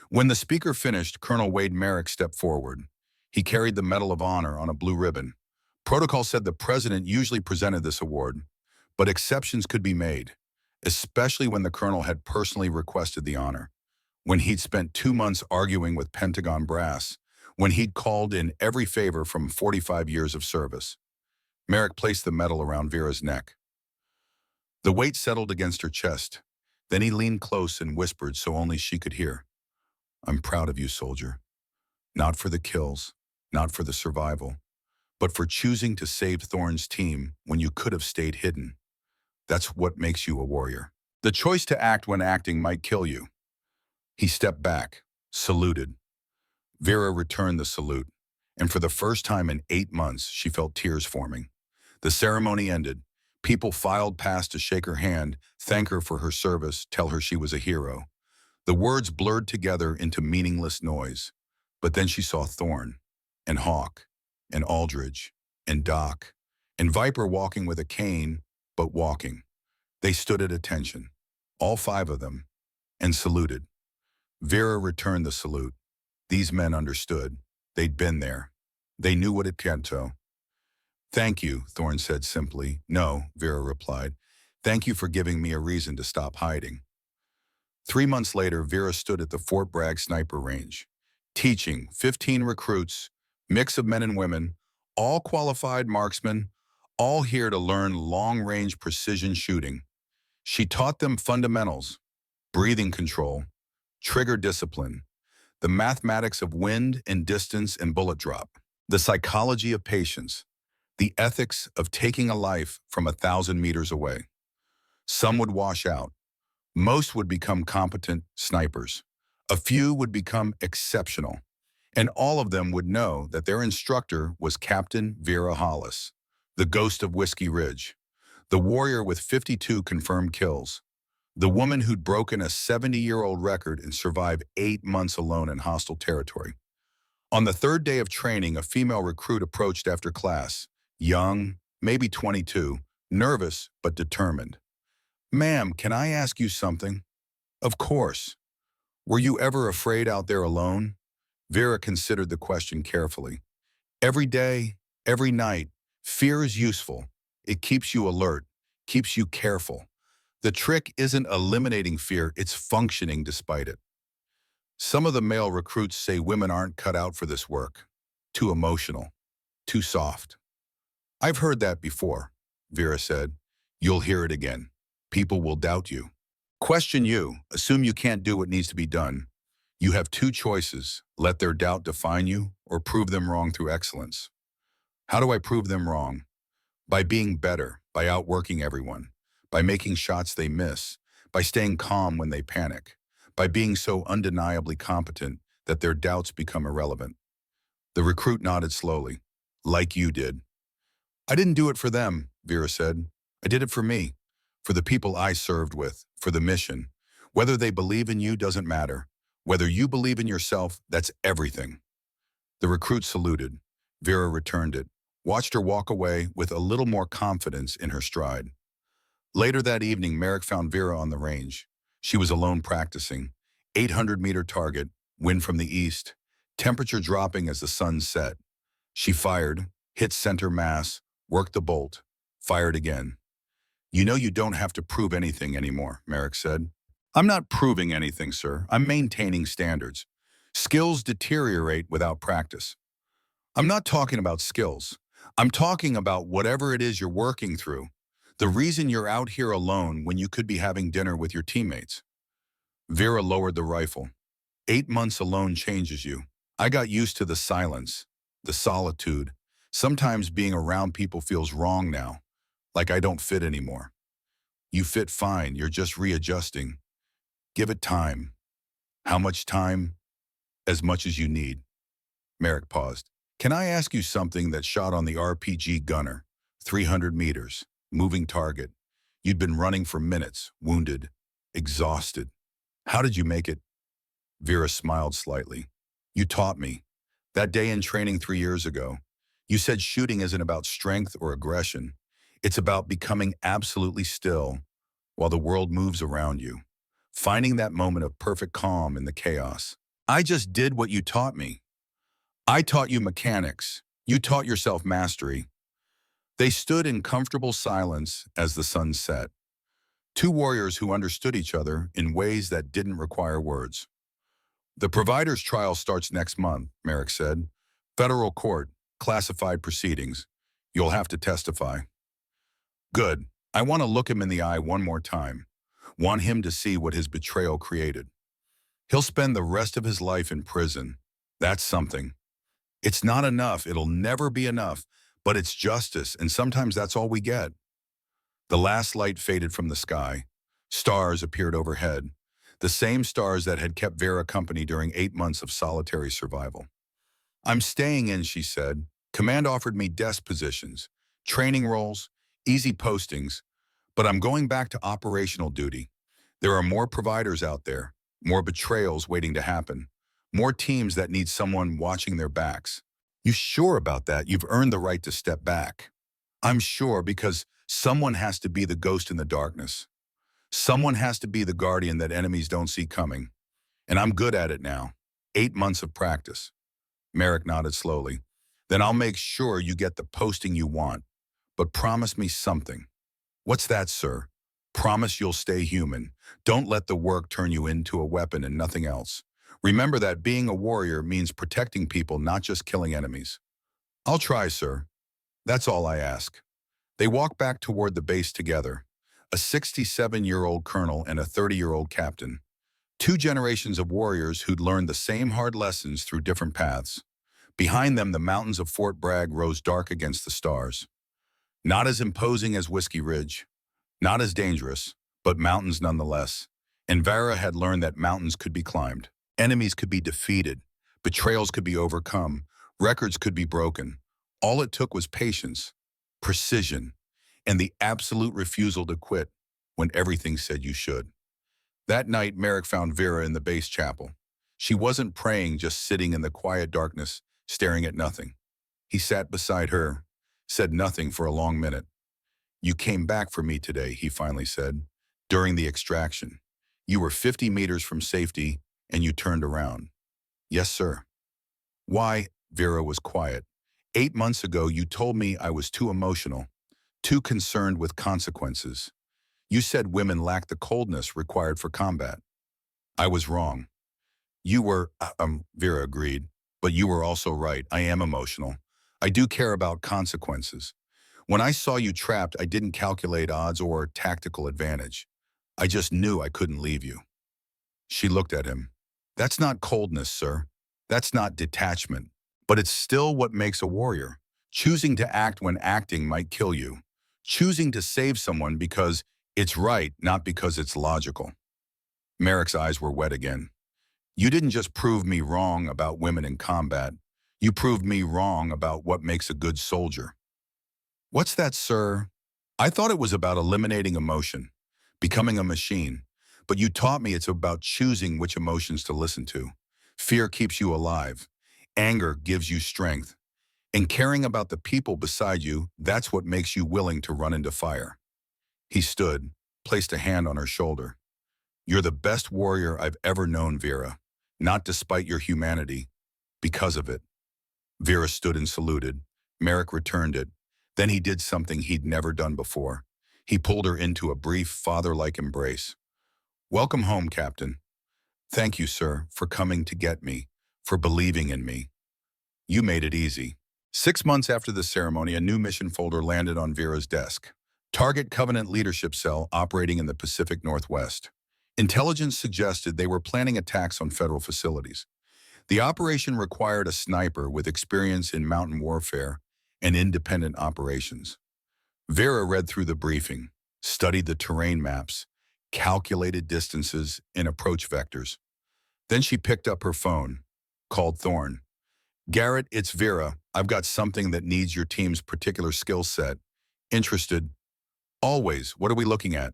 When the speaker finished, Colonel Wade Merrick stepped forward. He carried the Medal of Honor on a blue ribbon. Protocol said the president usually presented this award, but exceptions could be made, especially when the colonel had personally requested the honor, when he'd spent 2 months arguing with Pentagon brass, when he'd called in every favor from 45 years of service. Merrick placed the medal around Vera's neck. The weight settled against her chest. Then he leaned close and whispered so only she could hear. I'm proud of you, soldier. Not for the kills, not for the survival, but for choosing to save Thorne's team when you could have stayed hidden. That's what makes you a warrior. The choice to act when acting might kill you. He stepped back, saluted. Vera returned the salute, and for the first time in 8 months, she felt tears forming. The ceremony ended. People filed past to shake her hand, thank her for her service, tell her she was a hero. The words blurred together into meaningless noise. But then she saw Thorne, and Hawk, and Aldridge, and Doc, and Viper walking with a cane, but walking. They stood at attention, all 5 of them, and saluted. Vera returned the salute. These men understood. They'd been there. They knew what it meant to. Thank you, Thorne said simply. No, Vera replied. Thank you for giving me a reason to stop hiding. 3 months later, Vera stood at the Fort Bragg sniper range, teaching 15 recruits, mix of men and women, all qualified marksmen, all here to learn long-range precision shooting. She taught them fundamentals, breathing control, trigger discipline, the mathematics of wind and distance and bullet drop, the psychology of patience, the ethics of taking a life from 1,000 meters away. Some would wash out. Most would become competent snipers. A few would become exceptional. And all of them would know that their instructor was Captain Vera Hollis, the ghost of Whiskey Ridge, the warrior with 52 confirmed kills, the woman who'd broken a 70-year-old record and survived 8 months alone in hostile territory. On the 3rd day of training, a female recruit approached after class, young, maybe 22, nervous but determined. Ma'am, can I ask you something? Of course. Were you ever afraid out there alone? Vera considered the question carefully. Every day, every night, fear is useful. It keeps you alert, keeps you careful. The trick isn't eliminating fear, it's functioning despite it. Some of the male recruits say women aren't cut out for this work. Too emotional, too soft. I've heard that before, Vera said. You'll hear it again. People will doubt you. Question you, assume you can't do what needs to be done. You have 2 choices, let their doubt define you or prove them wrong through excellence. How do I prove them wrong? By being better, by outworking everyone, by making shots they miss, by staying calm when they panic, by being so undeniably competent that their doubts become irrelevant. The recruit nodded slowly, like you did. I didn't do it for them, Vera said. I did it for me, for the people I served with, for the mission. Whether they believe in you doesn't matter. Whether you believe in yourself, that's everything. The recruit saluted. Vera returned it, watched her walk away with a little more confidence in her stride. Later that evening, Merrick found Vera on the range. She was alone practicing. 800-meter target, wind from the east, temperature dropping as the sun set. She fired, hit center mass, worked the bolt, fired again. You know you don't have to prove anything anymore, Merrick said. I'm not proving anything, sir. I'm maintaining standards. Skills deteriorate without practice. I'm not talking about skills. I'm talking about whatever it is you're working through. The reason you're out here alone when you could be having dinner with your teammates. Vera lowered the rifle. 8 months alone changes you. I got used to the silence, the solitude. Sometimes being around people feels wrong now, like I don't fit anymore. You fit fine, you're just readjusting. Give it time. How much time? As much as you need. Merrick paused. Can I ask you something that shot on the RPG gunner? 300 meters, moving target. You'd been running for minutes, wounded, exhausted. How did you make it? Vera smiled slightly. You taught me. That day in training 3 years ago, you said shooting isn't about strength or aggression. It's about becoming absolutely still while the world moves around you. Finding that moment of perfect calm in the chaos. I just did what you taught me. I taught you mechanics. You taught yourself mastery. They stood in comfortable silence as the sun set. 2 warriors who understood each other in ways that didn't require words. The provider's trial starts next month, Merrick said. Federal court, classified proceedings. You'll have to testify. Good. I want to look him in the eye one more time. Want him to see what his betrayal created. He'll spend the rest of his life in prison. That's something. It's not enough. It'll never be enough. But it's justice, and sometimes that's all we get. The last light faded from the sky. Stars appeared overhead. The same stars that had kept Vera company during 8 months of solitary survival. I'm staying in, she said. Command offered me desk positions, training roles, easy postings, but I'm going back to operational duty. There are more providers out there, more betrayals waiting to happen, more teams that need someone watching their backs. You sure about that? You've earned the right to step back. I'm sure because someone has to be the ghost in the darkness. Someone has to be the guardian that enemies don't see coming. And I'm good at it now. 8 months of practice. Merrick nodded slowly. Then I'll make sure you get the posting you want. But promise me something. What's that, sir? Promise you'll stay human. Don't let the work turn you into a weapon and nothing else. Remember that being a warrior means protecting people, not just killing enemies. I'll try, sir. That's all I ask. They walked back toward the base together. A 67-year-old colonel and a 30-year-old captain. 2 generations of warriors who'd learned the same hard lessons through different paths. Behind them, the mountains of Fort Bragg rose dark against the stars. Not as imposing as Whiskey Ridge, not as dangerous, but mountains nonetheless. And Vera had learned that mountains could be climbed. Enemies could be defeated. Betrayals could be overcome. Records could be broken. All it took was patience, precision, and the absolute refusal to quit when everything said you should. That night, Merrick found Vera in the base chapel. She wasn't praying, just sitting in the quiet darkness, staring at nothing. He sat beside her, said nothing for a long minute. You came back for me today, he finally said, during the extraction. You were 50 meters from safety, and you turned around. Yes, sir. Why? Vera was quiet. 8 months ago, you told me I was too emotional, too concerned with consequences. You said women lack the coldness required for combat. I was wrong. You were, Vera agreed, but you were also right. I am emotional. I do care about consequences. When I saw you trapped, I didn't calculate odds or tactical advantage. I just knew I couldn't leave you. She looked at him. That's not coldness, sir. That's not detachment. But it's still what makes a warrior. Choosing to act when acting might kill you. Choosing to save someone because it's right, not because it's logical. Merrick's eyes were wet again. You didn't just prove me wrong about women in combat. You proved me wrong about what makes a good soldier. What's that, sir? I thought it was about eliminating emotion, becoming a machine. But you taught me it's about choosing which emotions to listen to. Fear keeps you alive. Anger gives you strength. And caring about the people beside you, that's what makes you willing to run into fire. He stood, placed a hand on her shoulder. You're the best warrior I've ever known, Vera. Not despite your humanity, because of it. Vera stood and saluted. Merrick returned it. Then he did something he'd never done before. He pulled her into a brief, father-like embrace. Welcome home, Captain. Thank you, sir, for coming to get me, for believing in me. You made it easy. 6 months after the ceremony, a new mission folder landed on Vera's desk. Target Covenant Leadership Cell operating in the Pacific Northwest. Intelligence suggested they were planning attacks on federal facilities. The operation required a sniper with experience in mountain warfare and independent operations. Vera read through the briefing, studied the terrain maps, calculated distances and approach vectors. Then she picked up her phone, called Thorne. Garrett, it's Vera. I've got something that needs your team's particular skill set. Interested? Always. What are we looking at?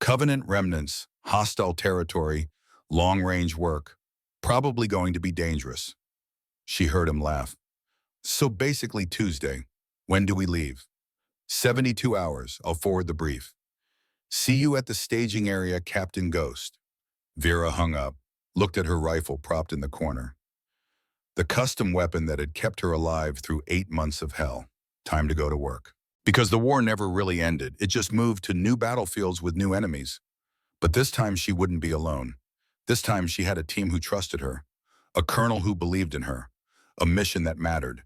Covenant remnants, hostile territory, long-range work. Probably going to be dangerous. She heard him laugh. So basically Tuesday. When do we leave? 72 hours. I'll forward the brief. See you at the staging area, Captain Ghost. Vera hung up, looked at her rifle propped in the corner. The custom weapon that had kept her alive through 8 months of hell. Time to go to work. Because the war never really ended. It just moved to new battlefields with new enemies. But this time she wouldn't be alone. This time she had a team who trusted her. A colonel who believed in her. A mission that mattered.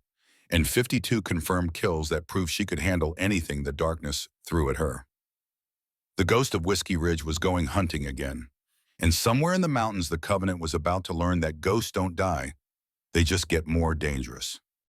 and 52 confirmed kills that proved she could handle anything the darkness threw at her. The ghost of Whiskey Ridge was going hunting again. And somewhere in the mountains, the Covenant was about to learn that ghosts don't die, they just get more dangerous.